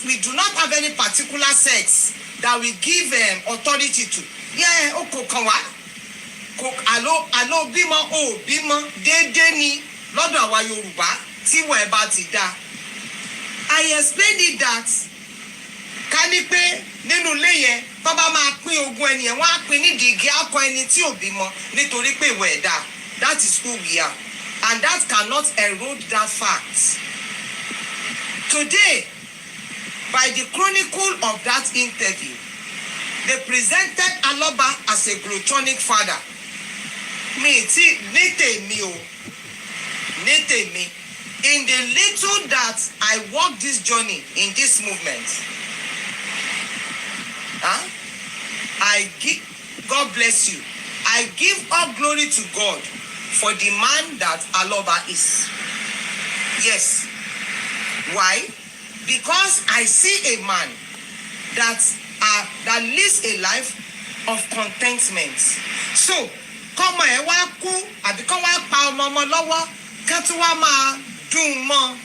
Speaker 2: we do not have any particular sex that we give authority to. Yeah, oko kan wa. Alo bímọ o bímọ dédé ni lọ́dọ̀ àwa Yorùbá tí wọ́n ẹ̀ bá ti dá. I explained it that ká ní pé nínú ilé yẹn tó bá máa pín ogún ẹni yẹn wọ́n á pín nídìí igi akọ ẹni tí ò bímọ nítorí pé ìwọ ẹ̀ dá. That is who we are. And that cannot erode that fact. Today, by the chronicle of that interview, they presented Aloba as a gluttonic father. In the little that I walk this journey in this movement, I give, God bless you, I give all glory to God for the man that Aloba is. Yes. Why? Because I see a man that lives a life of contentment. So, kọ́mọ ẹ̀ wá kú àbí kọ́ wá pa ọmọ lọ́wọ́ ká tí wá máa dùn mọ́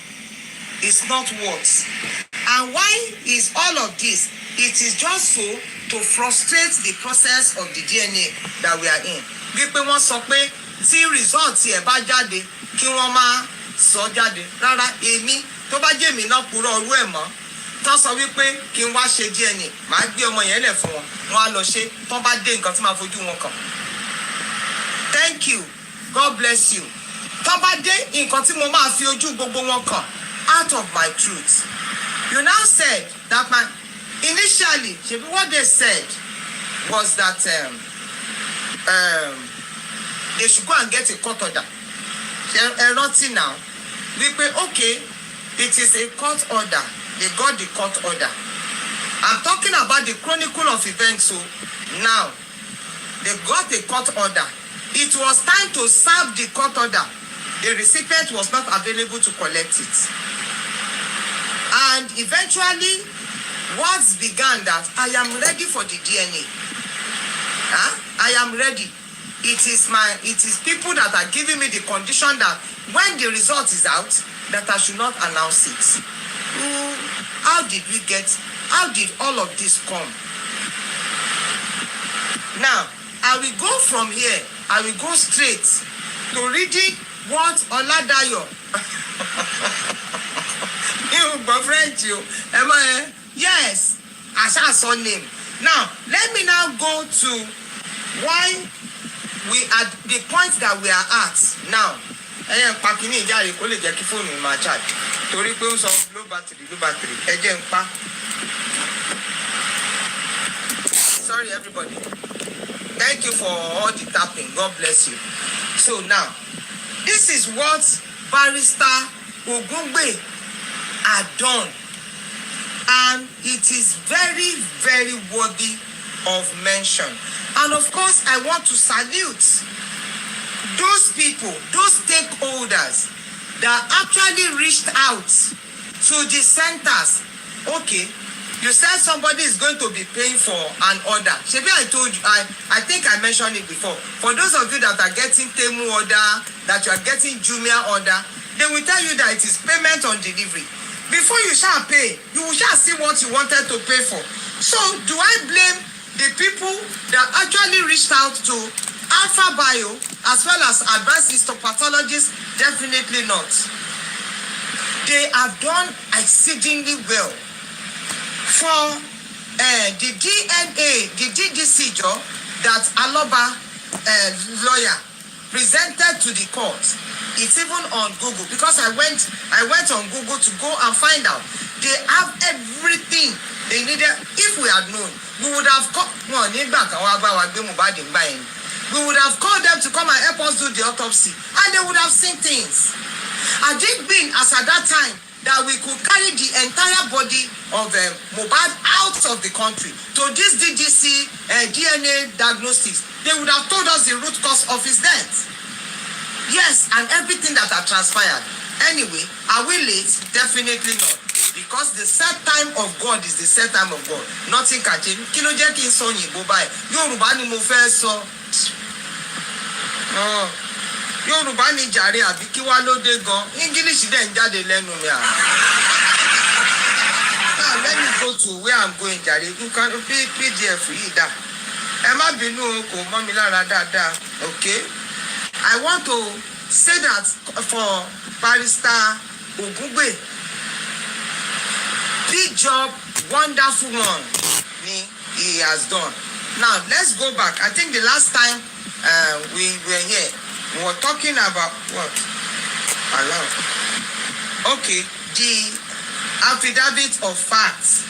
Speaker 2: is not what. And why is all of this? It is just so to frustrate the process of the DNA that we are in. Bí pé wọ́n sọ pé tí result ẹ̀ bá jáde kí wọ́n máa sọ jáde. Rárá, èmi tó bá jẹ́ mi náà purọ́ ọrú ẹ̀ mọ́ tó sọ wípé kí n wá ṣe DNA màá gbé ọmọ yẹn lẹ̀ fún wọn wọn á lọ ṣe tó bá dé nǹkan tí màá fojú wọn kàn. Thank you. God bless you. Tó bá dé nǹkan tí mo máa fi ojú gbogbo wọn kàn out of my truth. You now said that initially what they said was that they should go and get a court order. Rántí now wípé okay, it is a court order. They got the court order. I'm talking about the chronicle of events. So now they got a court order. It was time to serve the court order. The recipient was not available to collect it. And eventually, words began that I am ready for the DNA. I am ready. It is people that are giving me the condition that when the result is out, that I should not announce it. How did all of this come? Now, I will go from here. I will go straight to reading what Oladayo. You boyfriend you. Yes, I saw name. Now, let me now go to why we are the point that we are at now. Pakini ìjáde kó lè jẹ́ kí fóònù máa charge. Torí pé ó sọ low battery. Ẹ jẹ́ n pa. Sorry everybody. Thank you for all the tapping. God bless you. So now, this is what Barrister Ogungbe had done. And it is very, very worthy of mention. And of course, I want to salute those people, those stakeholders that actually reached out to the centers. Okay, You said somebody is going to be paying for an order. Shebi, I told you, I think I mentioned it before. For those of you that are getting Temu order, that you are getting Jumia order, they will tell you that it is payment on delivery. Before you shall pay, you shall see what you wanted to pay for. So, do I blame the people that actually reached out to Alpha Bio as well as advanced histopathologists? Definitely not. They have done exceedingly well. For the DNA, the DDC job that Aloba lawyer presented to the court, it's even on Google, because I went on Google to go and find out. They have everything they needed. If we had known, we would have called we would have called them to come and help us do the autopsy, and they would have seen things. Had it been as at that time that we could carry the entire body of Mohbad out of the country to this DDC DNA diagnostics, they would have told us the root cause of his death. Yes, and everything that had transpired. Anyway, are we late? Definitely not. Because the set time of God is the set time of God. Nothing can change. Kí ló jẹ́ kí n sọ òyìnbó báyìí? Yorùbá ni mo fẹ́ sọ. Yorùbá ni jàre àbí kí wá ló dé gan. English dẹ̀ ń jáde lẹ́nu mi à. Now let me go to where I'm going jàre. You can PDF yìí dà. Ẹ má bínú kò mọ́ mi lára dáadáa. Okay? I want to say that for Barrister Ogungbe, big job, wonderful one he has done. Now let's go back. I think the last time we were here, we were talking about what? Okay, the affidavit of facts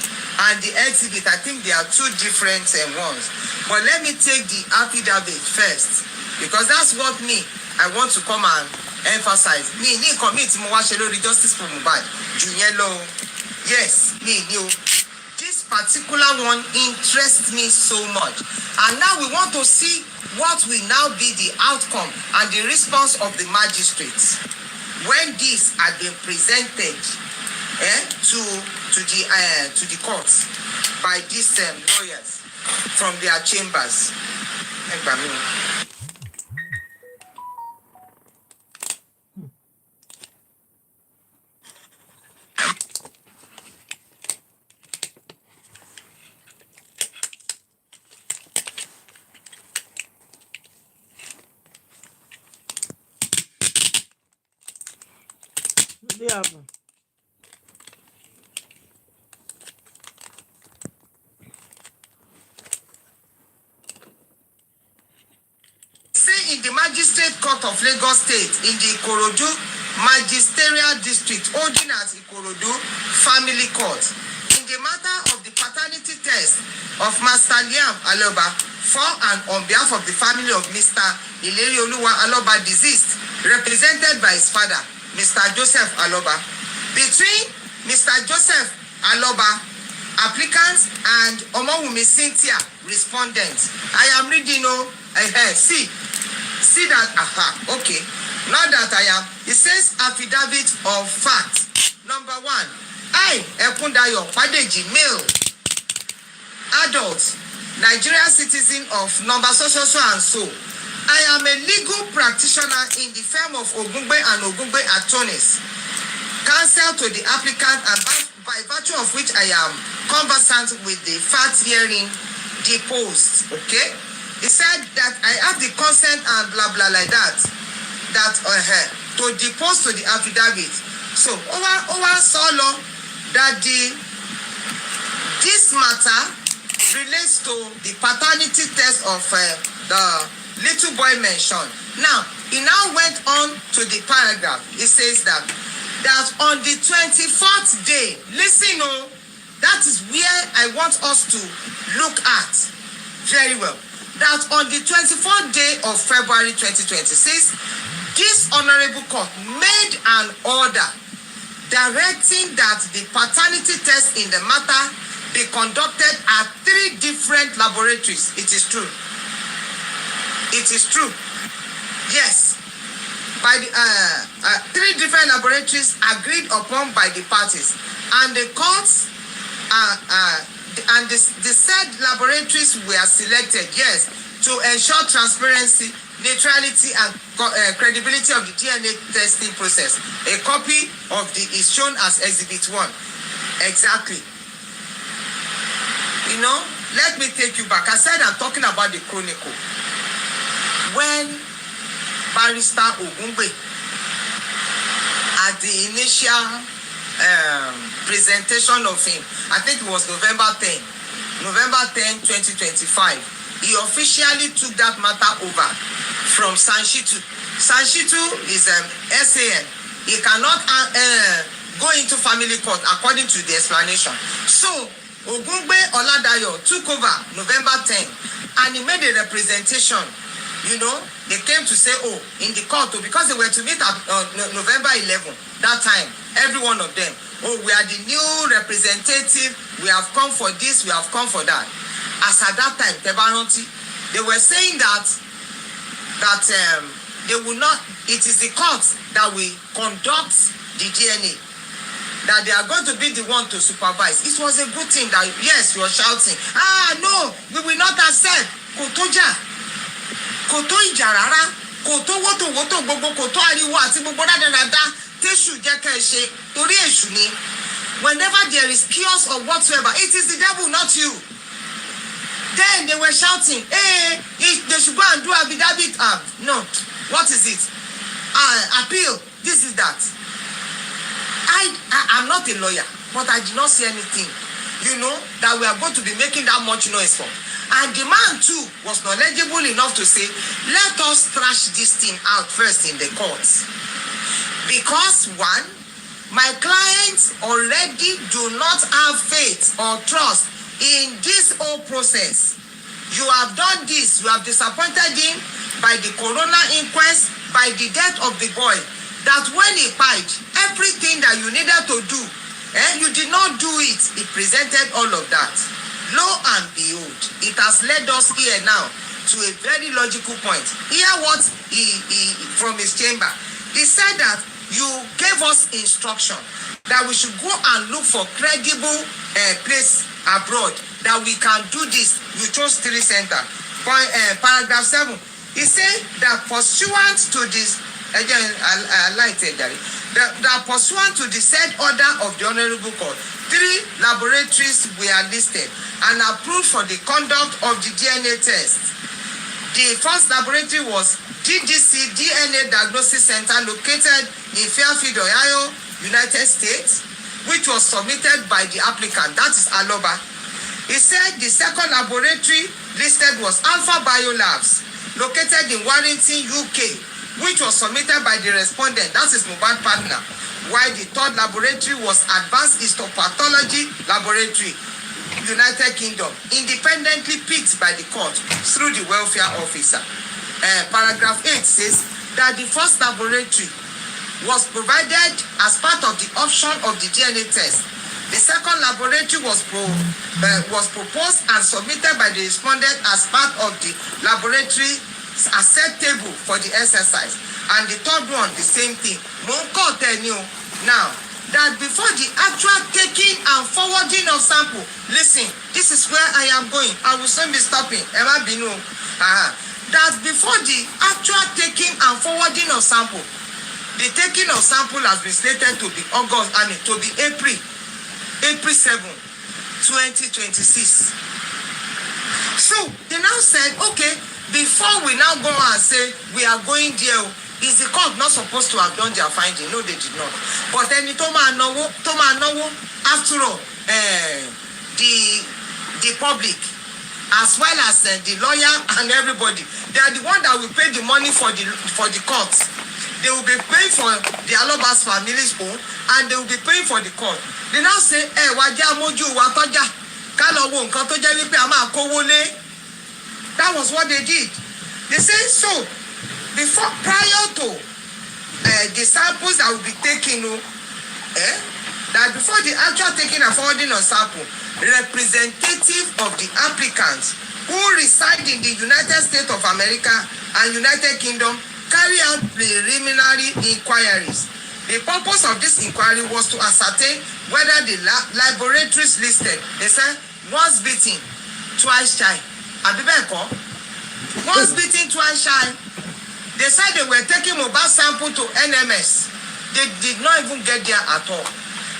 Speaker 2: and the exhibit. I think they are two different ones. But let me take the affidavit first, because that's what I want to come and emphasize. Me commit mo wa ṣe lórí justice for Mohbad. Yes, this particular one interests me so much. And now we want to see what will now be the outcome and the response of the magistrates when this had been presented to the courts by these lawyers from their chambers. Say in the Magistrate Court of Lagos State in the Ikorodu Magisterial District, holding at Ikorodu Family Court, in the matter of the paternity test of Master Liam Aloba for and on behalf of the family of Mr. Ilerioluwa Aloba deceased, represented by his father, Mr. Joseph Aloba, between Mr. Joseph Aloba, applicants, and Wummi Cynthia, respondents. I am reading, see that, okay. Now that I am, it says affidavit of fact. Number 1, I, Ekundayo Padeji, male, adult, Nigerian citizen of number so and so. I am a legal practitioner in the firm of Ogungbe and Ogungbe attorneys, counsel to the applicant, and by virtue of which I am conversant with the fact hearing deposed. Okay? He said that I have the consent and blah blah like that. That to depose to the affidavit. So over solo that this matter relates to the paternity test of the little boy mentioned. Now he now went on to the paragraph. It says that on the 24th day, listen, that is where I want us to look at very well. That on the 24th day of February 2026, this honorable court made an order directing that the paternity test in the matter be conducted at 3 different laboratories. It is true. It is true. Yes. By the 3 different laboratories agreed upon by the parties, and the courts and the said laboratories were selected, yes, to ensure transparency, neutrality, and credibility of the DNA testing process. A copy of the is shown as Exhibit 1. Exactly. You know, let me take you back. I said I'm talking about the Chronicle. When Barrister Ogungbe, at the initial presentation of him, I think it was November 10, 2025, he officially took that matter over from Sanshitu. Sanshitu is SAN. He cannot go into family court according to the explanation. So Ogungbe Oladayo took over November 10 and he made a representation. You know, they came to say, oh, in the court, because they were to meet at November 11, that time, every one of them, oh, we are the new representative, we have come for this, we have come for that. As at that time, they were saying that they will not, it is the court that will conduct the DNA, that they are going to be the one to supervise. It was a good thing that, yes, you are shouting, no, we will not accept. Kotoja. Kò tó ìjà rárá, kò tó wótòwótò gbogbo, kò tó ariwo àti gbogbo dáadáa téṣù jẹ́ kẹ́ ẹ ṣe torí èṣù ni. Whenever there is chaos or whatsoever, it is the devil, not you. Then they were shouting, hey, they should go and do affidavit. No, what is it? Appeal, this is that. I'm not a lawyer, but I did not see anything, you know, that we are going to be making that much noise for. And the man too was knowledgeable enough to say, let us thrash this thing out first in the courts. Because one, my clients already do not have faith or trust in this whole process. You have done this, you have disappointed him by the corona inquest, by the death of the boy, that when he died, everything that you needed to do, you did not do it. He presented all of that. Lo and behold, it has led us here now to a very logical point. Hear what he from his chamber. He said that you gave us instruction that we should go and look for credible place abroad, that we can do this. You chose 3 center. Paragraph 7. He said that pursuant to this, again, I like it, that pursuant to the said order of the Honorable Court, 3 laboratories were listed and approved for the conduct of the DNA test. The first laboratory was GDC DNA Diagnosis Center located in Fairfield, Ohio, United States, which was submitted by the applicant, that is Aloba. He said the second laboratory listed was Alpha Biolabs, located in Warrington, UK, which was submitted by the respondent, that is Mohbad partner, while the third laboratory was Advanced Histopathology Laboratory, United Kingdom, independently picked by the court through the welfare officer. Paragraph 8 says that the first laboratory was provided as part of the option of the DNA test. The second laboratory was proposed and submitted by the respondent as part of the laboratory acceptable for the exercise. And the third one, the same thing. Now, that before the actual taking and forwarding of sample, listen, this is where I am going. I will soon be stopping. That before the actual taking and forwarding of sample, the taking of sample has been slated to be April 7, 2026. So they now said, okay, before we now go and say we are going there, is the court not supposed to have done their finding? No, they did not. But then after all, the public, as well as the lawyer and everybody, they are the one that will pay the money for the courts. They will be paying for the Alobas family's own, and they will be paying for the court. They now say, that was what they did. They say, so, before, prior to the samples that will be taken, that before the actual taking and forwarding of sample, representative of the applicants who reside in the United States of America and United Kingdom carry out preliminary inquiries The purpose of this inquiry was to ascertain whether the laboratories listed, they said, once beaten, twice shy. Abibeko, once beaten, twice shy. They said they were taking Mohbad sample to NMS. They did not even get there at all.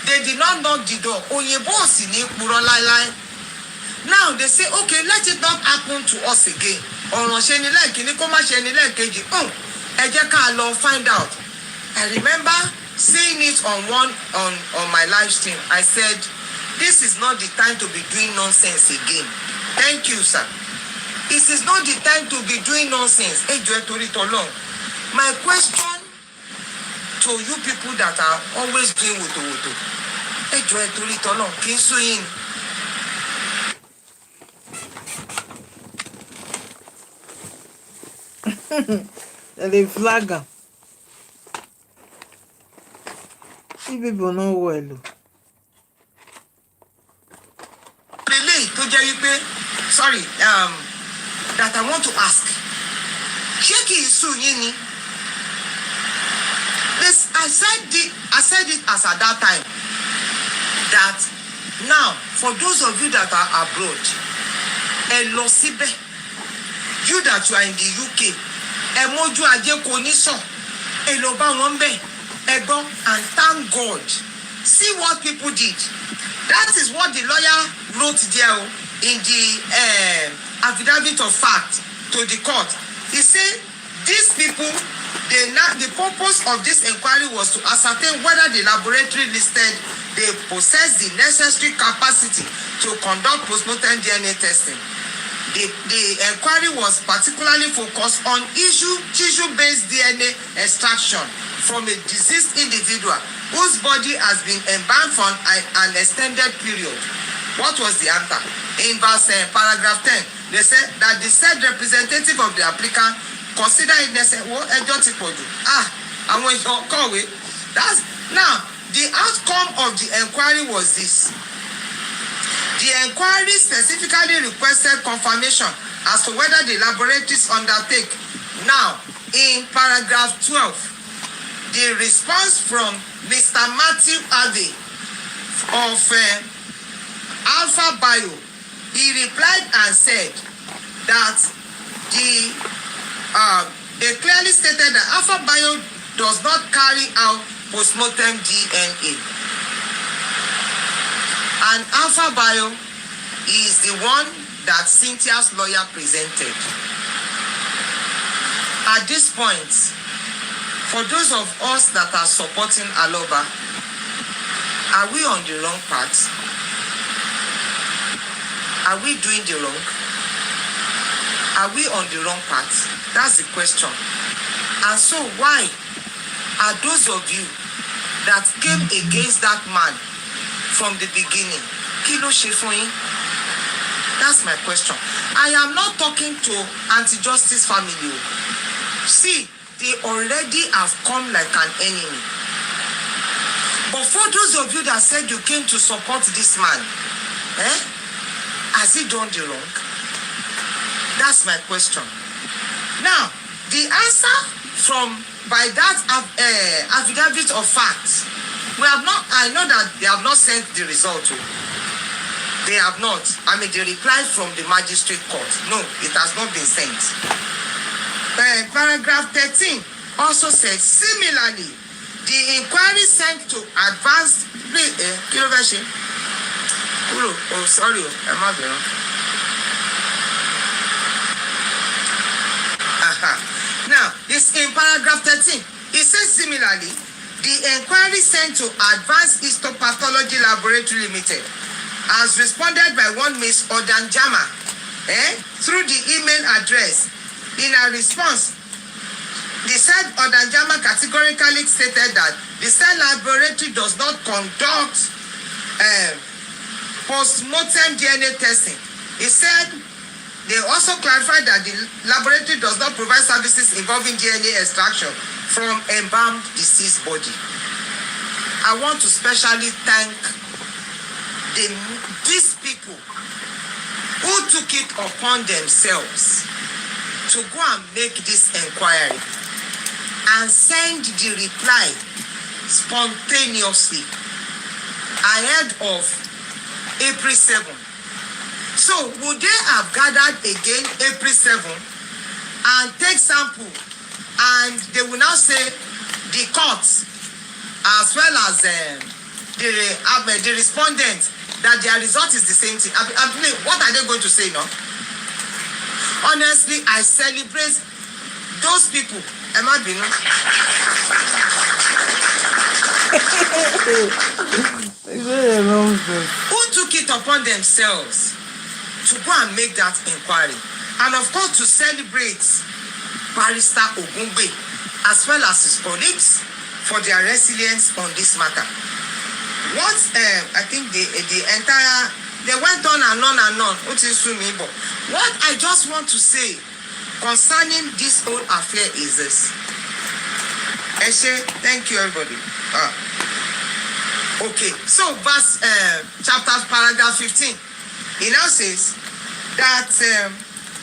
Speaker 2: They did not knock the door. Now they say, okay, let it not happen to us again. Find out. I remember seeing it on my live stream. I said, this is not the time to be doing nonsense again. Thank you, sir. This is not the time to be doing nonsense. My question to you people that are always doing woto.
Speaker 1: They flag am. You people know well.
Speaker 2: Sorry, that I want to ask. This, I said it as at that time that now for those of you that are abroad, you that you are in the UK, and thank God. See what people did. That is what the lawyer wrote there in the affidavit of fact to the court. He said these people, the purpose of this inquiry was to ascertain whether the laboratory listed they possess the necessary capacity to conduct postmortem DNA testing. The inquiry was particularly focused on tissue-based DNA extraction from a deceased individual whose body has been embalmed for an extended period. What was the answer? In verse paragraph 10, they said that the said representative of the applicant consider it necessary. That's now the outcome of the inquiry was this. The inquiry specifically requested confirmation as to whether the laboratories undertake. Now, in paragraph 12, the response from Mr. Matthew Abbey of Alpha Bio, he replied and said that they clearly stated that Alpha Bio does not carry out postmortem DNA. And Alpha Bio is the one that Cynthia's lawyer presented. At this point, for those of us that are supporting Aloba, are we on the wrong path? Are we doing the wrong? Are we on the wrong path? That's the question. And so why are those of you that came against that man from the beginning? Kilo Shefoin? That's my question. I am not talking to anti-justice family. See, they already have come like an enemy. But for those of you that said you came to support this man, has he done the wrong? That's my question. Now, the answer by that affidavit of facts, I know that they have not sent the result. They have not. I mean, the reply from the magistrate court. No, it has not been sent. Paragraph 13 also says, similarly, the inquiry sent to advanced... Oh, sorry. I'm not there. Now, it's in paragraph 13. It says, similarly, the inquiry sent to Advanced Histopathology Laboratory Limited has responded by one Miss Odanjama through the email address. In a response, the said Odanjama categorically stated that the said laboratory does not conduct post-mortem DNA testing. He said they also clarified that the laboratory does not provide services involving DNA extraction from embalmed deceased body. I want to specially thank these people who took it upon themselves to go and make this inquiry and send the reply spontaneously ahead of April 7. So would they have gathered again April 7 and take sample, and they will now say the court as well as the respondent that their result is the same thing? I mean, what are they going to say now? Honestly, I celebrate those people. Am I being? Who took it upon themselves to go and make that inquiry, and of course to celebrate Barrister Ogungbe as well as his colleagues for their resilience on this matter. What I think the entire, they went on and on and on, which is to me, but what I just want to say concerning this whole affair is this. Eshe, thank you everybody. Okay, so verse chapter paragraph 15, it now says that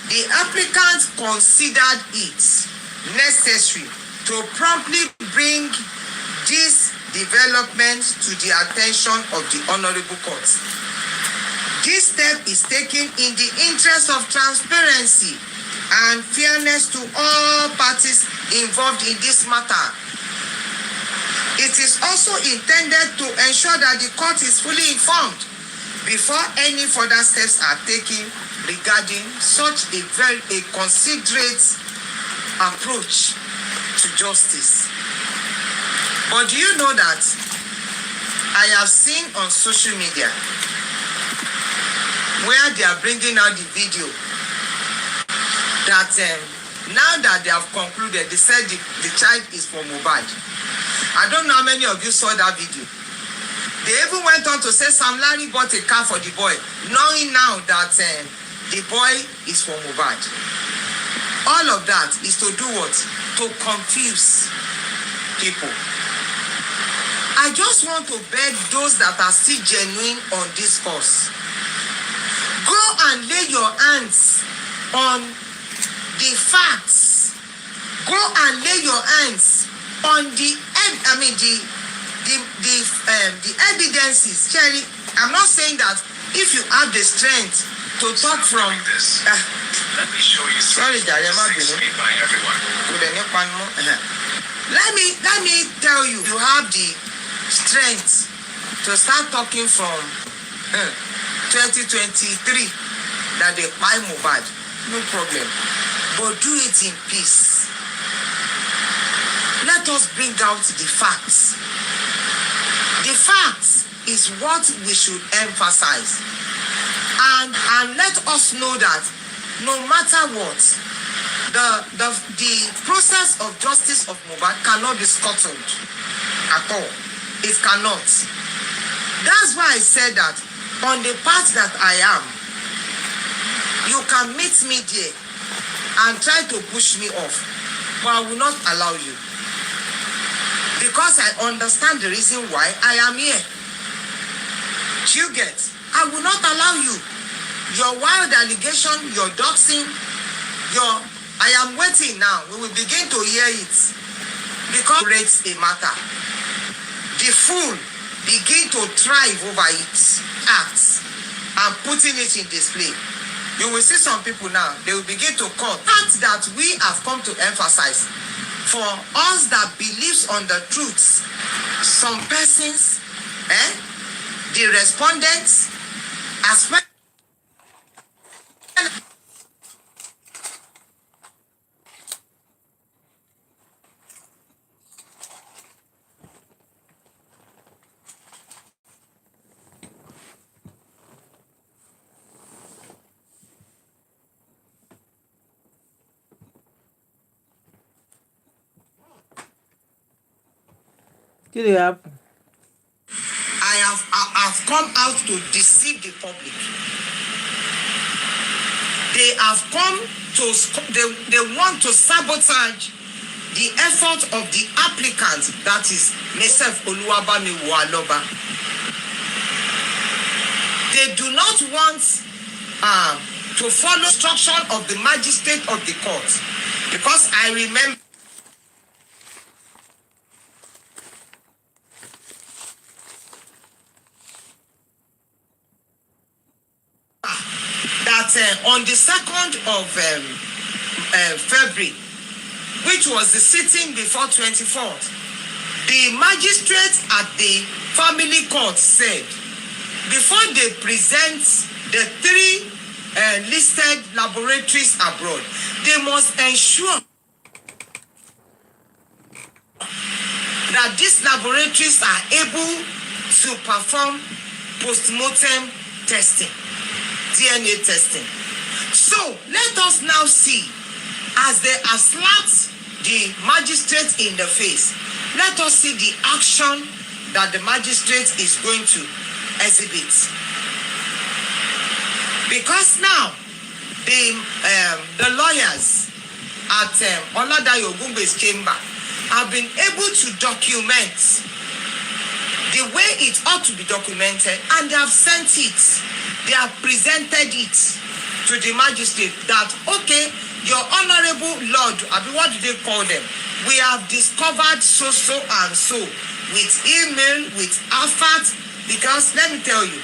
Speaker 2: the applicant considered it necessary to promptly bring this development to the attention of the Honorable Court. This step is taken in the interest of transparency and fairness to all parties involved in this matter. It is also intended to ensure that the court is fully informed before any further steps are taken regarding such a very considerate approach to justice. But do you know that I have seen on social media where they are bringing out the video that now that they have concluded, they said the child is from Mohbad. I don't know how many of you saw that video. They even went on to say Sam Larry bought a car for the boy, knowing now that the boy is from Mohbad. All of that is to do what? To confuse people. I just want to beg those that are still genuine on this cause. Go and lay your hands on the facts. Go and lay your hands on the evidences. Cherry, I'm not saying that if you have the strength to talk from
Speaker 6: let me show you
Speaker 2: sorry,
Speaker 6: by everyone.
Speaker 2: Let me tell you, you have the strength to start talking from 2023 that they buy Mohbad. No problem. But do it in peace. Let us bring out the facts. The facts is what we should emphasize. And let us know that no matter what, the process of justice of Mohbad cannot be scuttled at all. It cannot. That's why I said that on the path that I am, you can meet me there and try to push me off, but I will not allow you. Because I understand the reason why I am here. You get? I will not allow you. Your wild allegation, your doxing, I am waiting now. We will begin to hear it. Because it creates a matter. The fool begin to thrive over its acts and putting it in display. You will see some people now, they will begin to call. Fact that we have come to emphasize. For us that believes on the truths, some persons, the respondents, as well.
Speaker 1: Did it happen?
Speaker 2: I have come out to deceive the public. They have come to, they want to sabotage the effort of the applicant, that is myself, Oluwabami Waloba. They do not want to follow instruction of the magistrate of the court, because I remember that on the 2nd of February, which was the sitting before 24th, the magistrate at the family court said, before they present the 3 listed laboratories abroad, they must ensure that these laboratories are able to perform post-mortem testing, DNA testing. So let us now see, as they are slapped the magistrate in the face, let us see the action that the magistrate is going to exhibit. Because now the lawyers at Oladayo Ogungbe's chamber have been able to document the way it ought to be documented, and they have sent it, they have presented it to the magistrate that, okay, your honorable lord, I mean, what do they call them? We have discovered so and so with email, with affat, because let me tell you,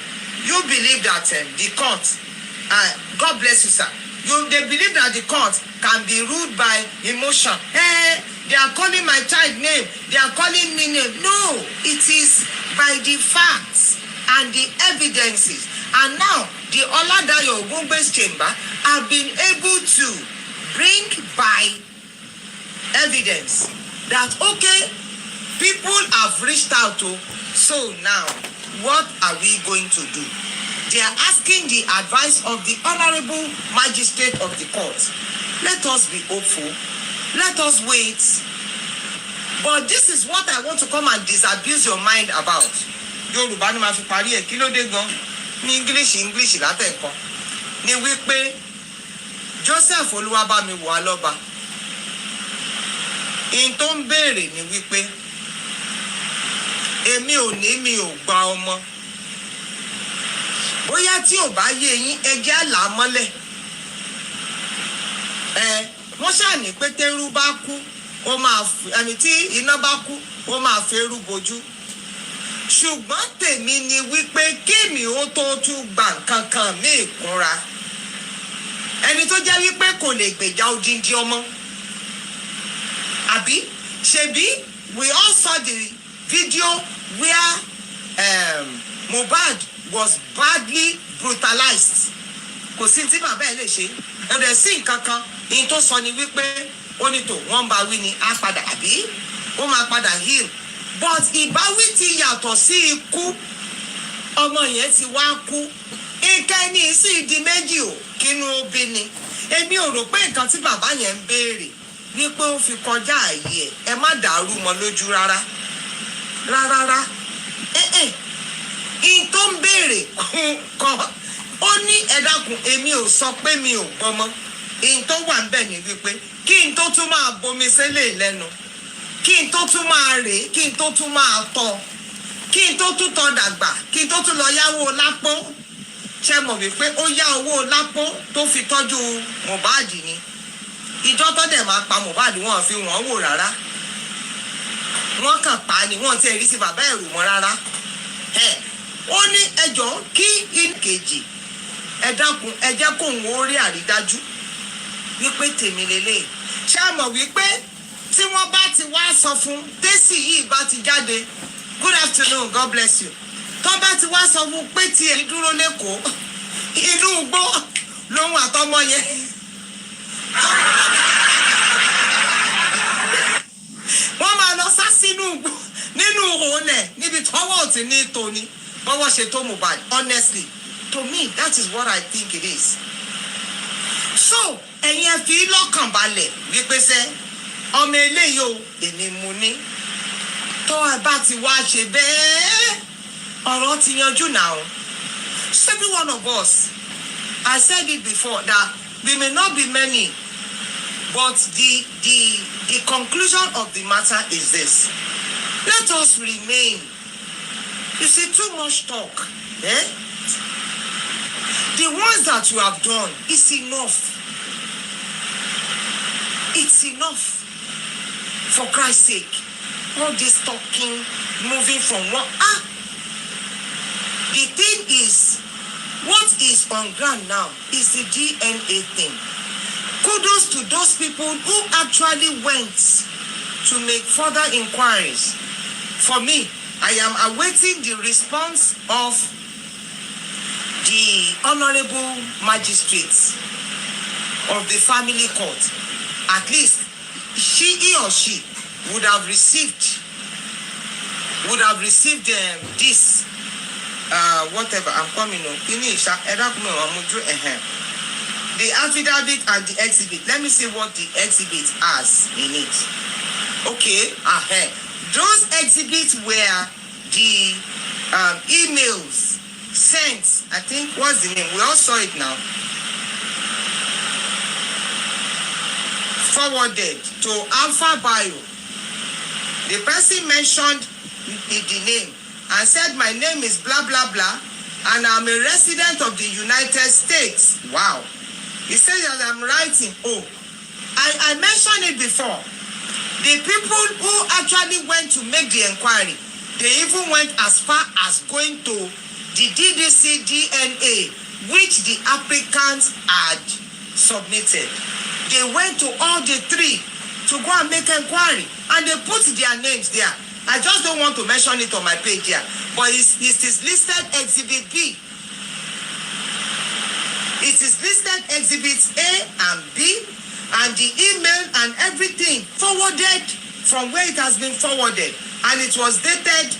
Speaker 2: you believe that the court, God bless you, sir, they believe that the court can be ruled by emotion. Hey, they are calling my child name, they are calling me name. No, it is by the facts and the evidences. And now the Oladayo Ogungbe's chamber have been able to bring by evidence that, okay, people have reached out to, so now what are we going to do? They are asking the advice of the honorable magistrate of the court. Let us be hopeful. Let us wait. But this is what I want to come and disabuse your mind about. Yorùbá ni ma fi parí ẹ̀, kí ló dé gan? Ní English látẹ̀kọ́. Ni wípé Joseph Olúwabámiwò Alọ́ba. In tó ń béèrè ni wípé èmi ò gba ọmọ. Bóyá tí ò bá yé yín ẹjẹ́ àlá mọ́lẹ̀. Wọ́n ṣáà ní pé tẹ́rú bá kú, ó máa ẹni tí iná bá kú, ó máa fẹ́rú bojú. Ṣùgbọ́n tèmi ni wípé kémi ó tó tún gba nǹkan kan mí ìkúnra. Ẹni tó jẹ́ wípé kò lè gbèjà odindi ọmọ. Àbí ṣebí we all saw the video where Mohbad was badly brutalized. Kò sí tí bàbá ẹ̀ lè ṣe. Ẹ̀rẹ̀ sí nǹkan kan, ìyẹn tó sọ ni wípé ó ní tó wọ́n bá wí ni á padà àbí ó máa padà heal. But ìbáwí ti yàtọ̀ sí ikú. Ọmọ yẹn ti wá kú. Ìkẹ́ni sì di méjì o, kínú òbí ni. Èmi ò rò pé nǹkan tí bàbá yẹn ń béèrè wípé ó fi kọjá ààyè ẹ má dàrú mọ́ lójú rárá. Rárá. In tó ń béèrè kan, ó ní ẹ dákun, èmi ò sọ pé mi ò gbọ́mọ. In tó wà ń bẹ̀ ni wípé kí n tó tún máa bomi sílẹ̀ lẹ́nu, kí n tó tún máa rè, kí n tó tún máa tọ́, kí n tó tún tọ́ dàgbà, kí n tó tún lọ yáwó lápò. Ṣé mọ̀ wípé ó yá owó lápò tó fi tọ́jú Mohbad ni? Ìjọ tó dẹ̀ máa pa Mohbad wọn fi wọ́n wò rárá. Wọ́n kàn pa ni, wọ́n ti rí sí bàbá ẹ̀rù mọ́ rárá. Ó ní ẹjọ́ kí ìkejì ẹ dákun ẹ jẹ́ kóun ó rí àrídájú wípé tèmi lélẹ̀. Ṣé mọ̀ wípé tí wọ́n bá ti wá sọ fún tẹ́sì yìí bá ti jáde, good afternoon, God bless you. Tó bá ti wá sọ fún pé tiẹ̀ dúró lẹ́kọ̀ọ́, inú igbó lòun àtọmọ yẹn. Wọ́n máa lọ sá sínú igbó nínú òòlẹ̀ níbi tọ́wọ́ ò ti ní tóní bọ́wọ́ ṣe tó Mohbad. Honestly, to me, that is what I think it is. So, ẹ̀yin ẹ fi lọ́kàn balẹ̀ wípé sẹ́, ọmọ eléyìí o, èmi mú ní. Tó ẹ bá ti wá ṣe bẹ́ẹ̀, ọ̀rọ̀ ti yanjú now. So every one of us, I said it before, that we may not be many, but the conclusion of the matter is this. Let us remain. You see, too much talk. The ones that you have done is enough. It's enough. For Christ's sake. All this talking, moving from one. The thing is, What is on ground now is the DNA thing. Kudos to those people who actually went to make further inquiries. For me, I am awaiting the response of the honorable magistrates of the family court. At least he or she would have received this whatever. I'm coming on. The affidavit and the exhibit. Let me see what the exhibit has in it. Okay, those exhibits were the emails sent. I think what's the name? We all saw it now. Forwarded to Alpha Bio. The person mentioned the name and said, my name is blah blah blah, and I'm a resident of the United States. Wow. He said that I'm writing. Oh, I mentioned it before. The people who actually went to make the inquiry, they even went as far as going to the DDC DNA, which the applicants had submitted. They went to all the three to go and make inquiry, and they put their names there. I just don't want to mention it on my page here, but it is listed Exhibit B. It is listed Exhibits A and B, and the email and everything forwarded from where it has been forwarded, and it was dated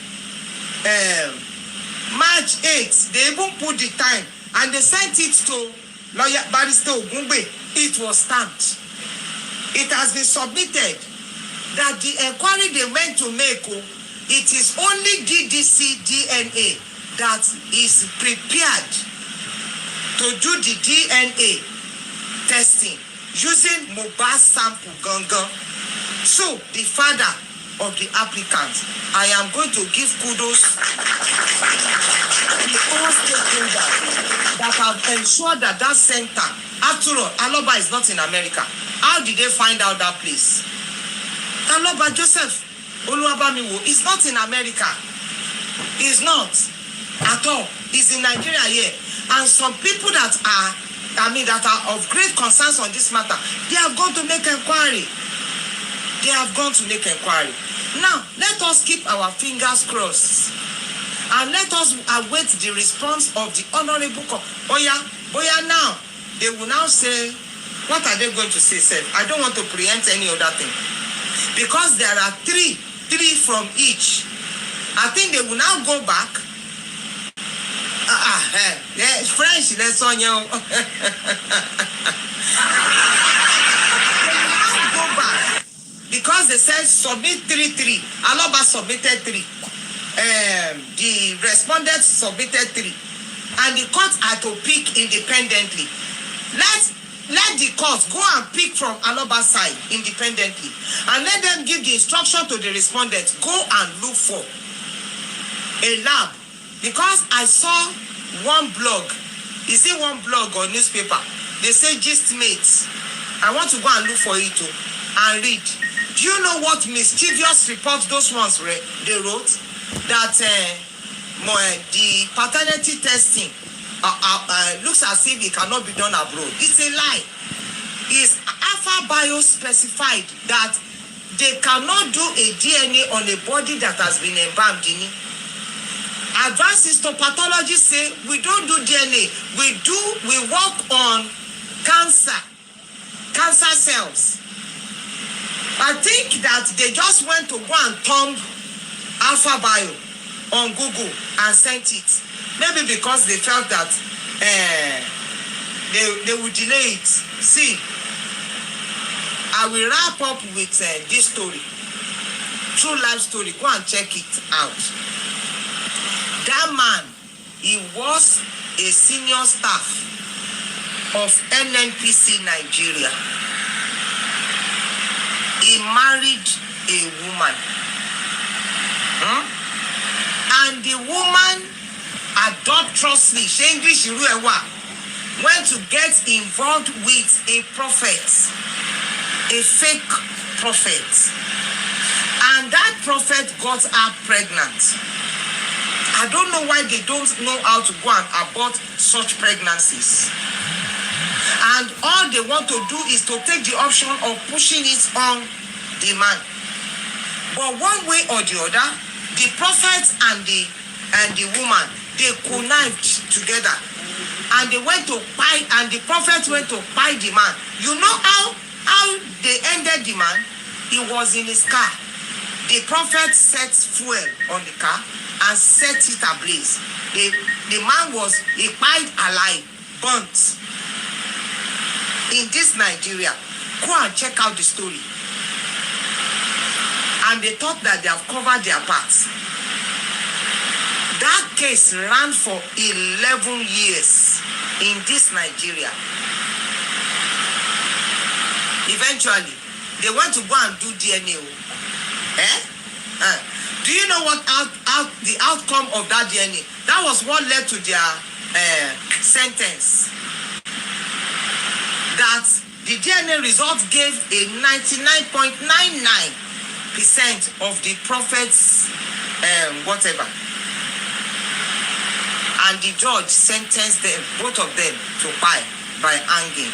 Speaker 2: March 8th. They even put the time, and they sent it to lawyer Barrister Ogungbe. It was stamped. It has been submitted that the inquiry they went to make, it is only DDC DNA that is prepared to do the DNA testing using Mohbad sample gangan. So the father of the applicant, I am going to give kudos to all stakeholders that have ensured that that center, after all, Aloba is not in America. How did they find out that place? Aloba Joseph Oluwabamiwo is not in America. He's not at all. He's in Nigeria here. And some people that are of great concerns on this matter, they have gone to make inquiry. Now, let us keep our fingers crossed. And let us await the response of the honorable court. Boya now, they will now say, what are they going to say, sir? I don't want to preempt any other thing. Because there are three from each. I think they will now go back. French lesson, you. Go back. Because they said submit 3. Aloba submitted 3. The respondents submitted 3. And the court had to pick independently. Let the court go and pick from Aloba's side independently. And let them give the instruction to the respondents. Go and look for a lab. Because I saw one blog. Is it one blog or newspaper? They say Gistmates. I want to go and look for it too and read. Do you know what mischievous report those ones they wrote? That the paternity testing looks as if it cannot be done abroad. It's a lie. Is Alpha Bio specified that they cannot do a DNA on a body that has been embalmed in it? Advanced histopathologists say we don't do DNA. We work on cancer cells. I think that they just went to go and thumb Alpha Bio on Google and sent it. Maybe because they felt that they would delay it. See, I will wrap up with this story. True life story. Go and check it out. That man, he was a senior staff of NNPC Nigeria. He married a woman. And the woman adulterously, went to get involved with a prophet, a fake prophet. And that prophet got her pregnant. I don't know why they don't know how to go and abort such pregnancies. And all they want to do is to take the option of pushing it on the man. But one way or the other, the prophet and the woman, they connived together. And they went to buy, and the prophet went to buy the man. You know how they ended the man? He was in his car. The prophet set fuel on the car and set it ablaze. The man was buried alive, burnt. In this Nigeria, go and check out the story. And they thought that they have covered their parts. That case ran for 11 years in this Nigeria. Eventually, they went to go and do DNA. Do you know what the outcome of that DNA? That was what led to their sentence. That the DNA result gave a 99.99% of the prophet's whatever. And the judge sentenced them, both of them, to die by hanging.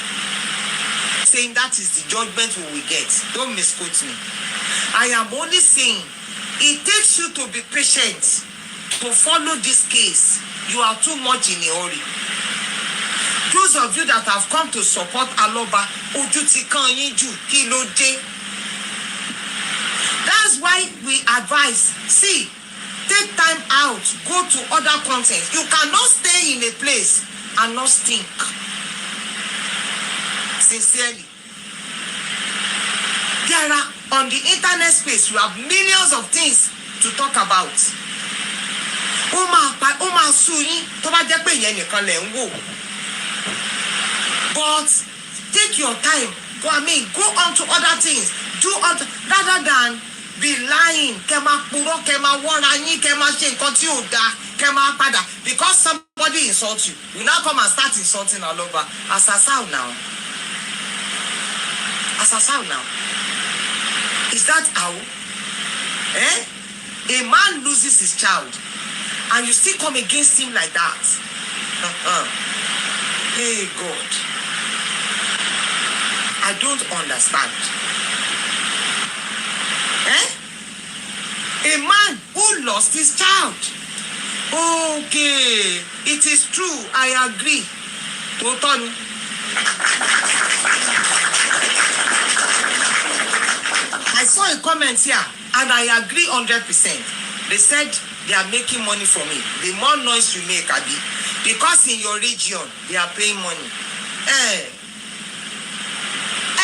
Speaker 2: Saying that is the judgment we will get. Don't misquote me. I am only saying it takes you to be patient to follow this case. You are too much in a hurry. Those of you that have come to support Aloba, that's why we advise, see, take time out, go to other content. You cannot stay in a place and not stink. Sincerely. There are, on the internet space, you have millions of things to talk about. But take your time. Go on to other things. Do other, rather than be lying. Because somebody insults you, you now come and start insulting all over. Assassin now. Assassin now. Is that how? A man loses his child and you still come against him like that. Hey God. I don't understand. A man who lost his child. Okay, it is true. I agree. Totally. I saw a comment here and I agree 100%. They said they are making money for me. The more noise you make, Abi, because in your region they are paying money.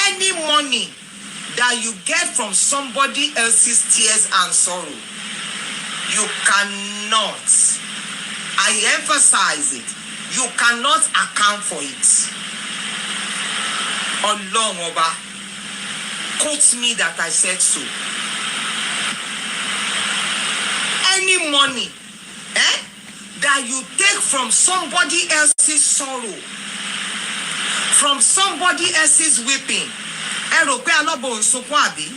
Speaker 2: Any money that you get from somebody else's tears and sorrow, you cannot, I emphasize it, you cannot account for it. Ọlọ́run ọba, quote me that I said so. Any money that you take from somebody else's sorrow, from somebody else's weeping, ẹ rò pé alọ́bọ̀ ń sunkún àbí?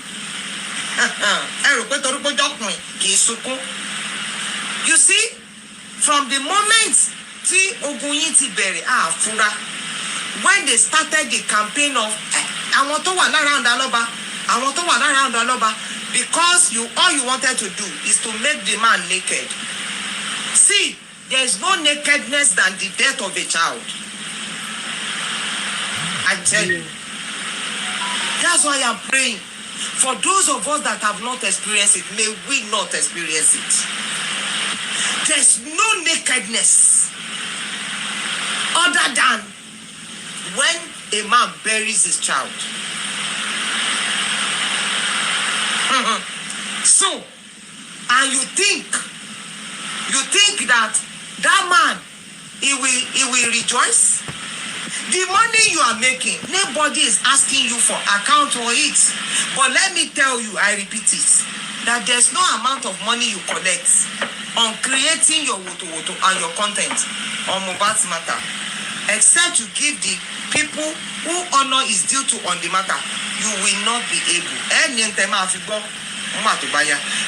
Speaker 2: Ẹ rò pé torí pé jọ́kùnrin kì í sunkún? You see, from the moment tí ogun yìí ti bẹ̀rẹ̀ àfúrá, when they started the campaign of àwọn tó wà lára Alọ́ba, àwọn tó wà lára Alọ́ba, because all you wanted to do is to make the man naked. See, there is no nakedness than the death of a child. I tell you. That's why I'm praying for those of us that have not experienced it. May we not experience it. There's no nakedness other than when a man buries his child. So, and you think that man, he will rejoice? The money you are making, nobody is asking you for account for it. But let me tell you, I repeat it, that there's no amount of money you collect on creating your woto and your content on Mohbad's matter, except to give the people who honor is due to on the matter. You will not be able.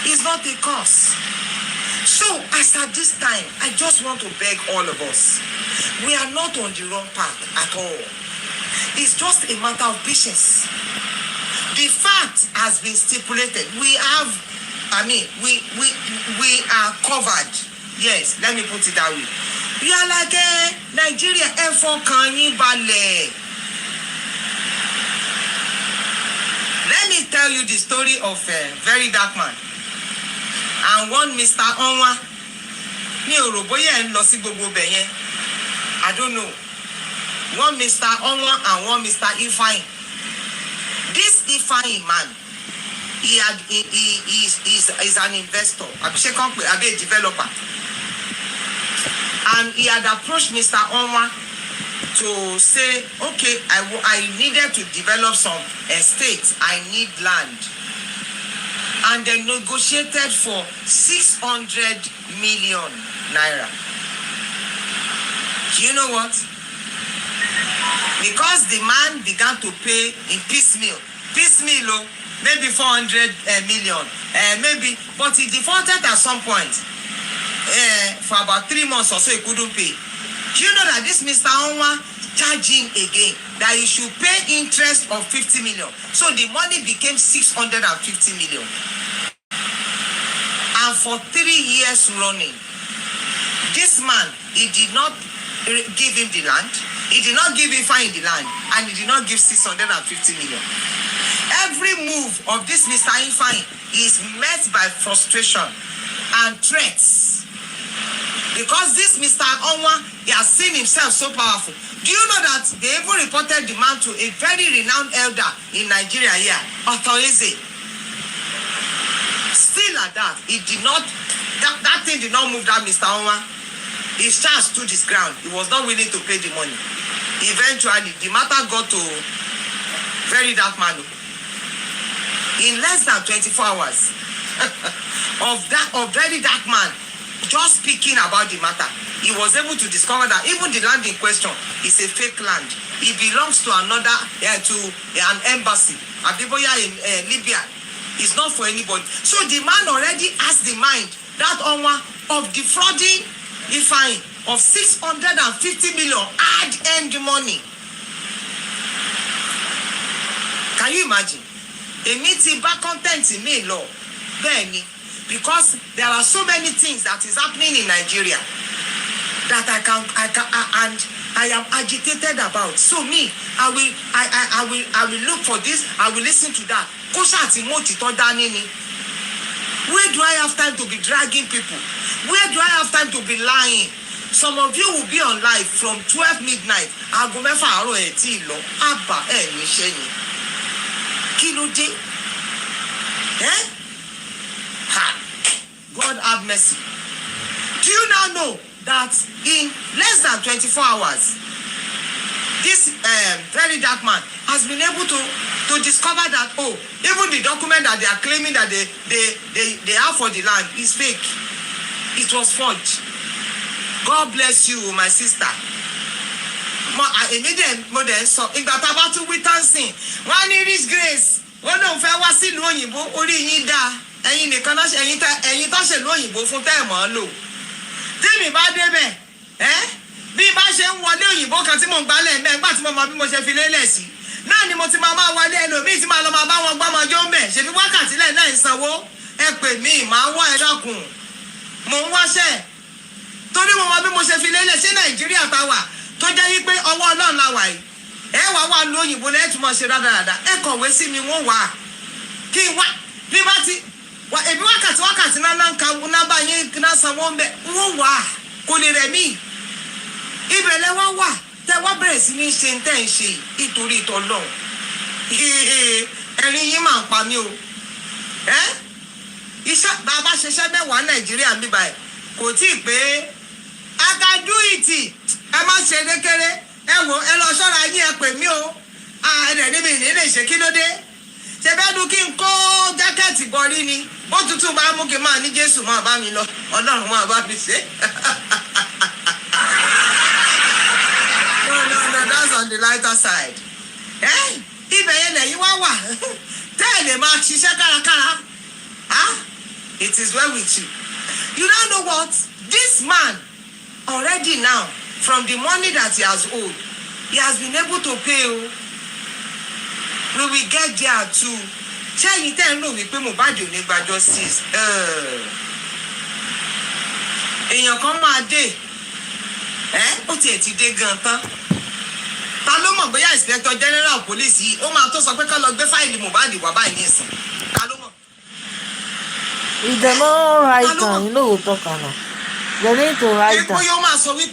Speaker 2: It's not a cause. So, as at this time, I just want to beg all of us. We are not on the wrong path at all. It's just a matter of patience. The fact has been stipulated. We are covered. Yes, let me put it that way. We are like Nigeria F4 Kanyi Ballet. Let me tell you the story of a very dark man and one Mr. Onwa. Mi ò rò bóyá ẹ ń lọ sí gbogbo bẹ̀ yẹn. I don't know. One Mr. Onwa and one Mr. Ifeanyi. This Ifeanyi man, he is an investor, a developer. And he had approached Mr. Onwa to say, okay, I needed to develop some estates. I need land. And they negotiated for 600 million naira. Do you know what? Because the man began to pay in piecemeal, maybe 400 million, maybe, but he defaulted at some point. For about 3 months or so, he couldn't pay. Do you know that this Mr. Onwa charged him again that he should pay interest of 50 million? So the money became 650 million. And for 3 years running, this man, he did not give him the land. He did not give him fine the land, and he did not give 650 million. Every move of this Mr. Ifeanyi is met by frustration and threats. Because this Mr. Onwa, he has seen himself so powerful. Do you know that they even reported the man to a very renowned elder in Nigeria here, Otoeze? Still at that, it did not, that thing did not move that Mr. Onwa. His child stood his ground. He was not willing to pay the money. Eventually, the matter got to very dark man. In less than 24 hours of very dark man just speaking about the matter, he was able to discover that even the land in question is a fake land. It belongs to another, to an embassy. Abiboya in Libya. It's not for anybody. So the man already has the mind, that Onwa, of defrauding the fine of 650 million hard-earned money. Can you imagine? A meeting back content in me law. Benny, because there are so many things that is happening in Nigeria that I am agitated about. So me, I will look for this, I will listen to that. Where do I have time to be dragging people? Where do I have time to be lying? Some of you will be on live from 12 midnight. Aago mẹ́fà àárọ̀ ẹ̀ tí ì lọ. Àbá ẹ̀ níṣẹ́ ni. Kí ló dé? God have mercy. Do you now know that in less than 24 hours, this very dark man has been able to discover that, oh, even the document that they are claiming that they have for the land is fake. It was forged. God bless you, my sister. So ìgbà tá a bá tún wí tán sìn, wọ́n á ní rich grace, ó lóun fẹ́ wá sílùú òyìnbó, orí yín dá, ẹ̀yin nìkan náà ẹ̀yin tó ṣèlú òyìnbó fún tẹ́ẹ̀mọ́ lò. Tí mi bá débẹ̀, bí bá ṣe ń wọlé òyìnbó kan tí mò ń gbálẹ̀ mẹ́, nígbà tí mo mọ bí mo ṣe fi lélẹ̀ sí, náà ni mo ti máa wọlé ẹlòmíì tí máa lọ máa bá wọn gbọ́mọjọ́ mẹ́, ṣèbí wákàtí lẹ́ẹ̀ náà ń sanwó, ẹ pè mí, màá wá ẹ dákun, mò ń wáṣẹ́. Torí mo mọ bí mo ṣe fi lélẹ̀ ṣé Nàìjíríà ta wà tó jẹ́ yí pé ọwọ́ Ọlọ́run la wà yìí. Wà lu òyìnbó lẹ́yìn tí mo ṣe dáadáa. Ẹ kọ̀wé sí mi wọ́n wà. Kí n wá bí bá ti wà èmi wákàtí náà ń ka nábà yín náà sanwó ń bẹ̀ wọ́n wà kò lè rẹ̀ mí. Ibẹ̀ lẹ wá wà tẹ wá bẹ̀rẹ̀ sí ní ṣe tẹ́ ń ṣe nítorí ìtọ́lọ́run. Ẹ̀rín yín máa ń pa mí o. Iṣẹ́ bàbá ṣiṣẹ́ mẹ́wàá Nàìjíríà ń bíbá ẹ̀ kò tí ì pé I can do it. Ẹ má ṣe lékeré. Ẹ wò ẹ lọ ṣọ́ra yín ẹ pè mí o. Ẹ̀rẹ̀ níbi ìnílé ṣe kí ló dé? Ṣé bẹ́ẹ̀ dún kí n kó jákẹ́ẹ̀tì bọ́rí ni? Bó tutù bá mú kí n máa ní Jésù máa bá mi lọ. Ọlọ́run máa bá mi ṣe. No, that's on the lighter side. Ibẹ̀ yẹn lẹ́yìn wá wà. Tẹ́ ẹ̀ lè máa ṣiṣẹ́ kárakára. It is well with you. You don't know what? This man, already now, from the money that he has owed, he has been able to pay. We will get there too. Ṣé ẹ̀yin tẹ́ ń rò wípé Mohbad ò ní gba justice? Èèyàn kan máa dé. Ó tiẹ̀ ti dé gan tán. Ta ló mọ̀ bóyá Inspector General Police yìí ó máa tó sọ pé ká lọ gbé fáìlì Mohbad wá báyìí nísìn. Ta ló mọ̀?
Speaker 1: If dem no write am, you no go talk am. Dem need to write am.
Speaker 2: Èpo yóò máa sọ wípé.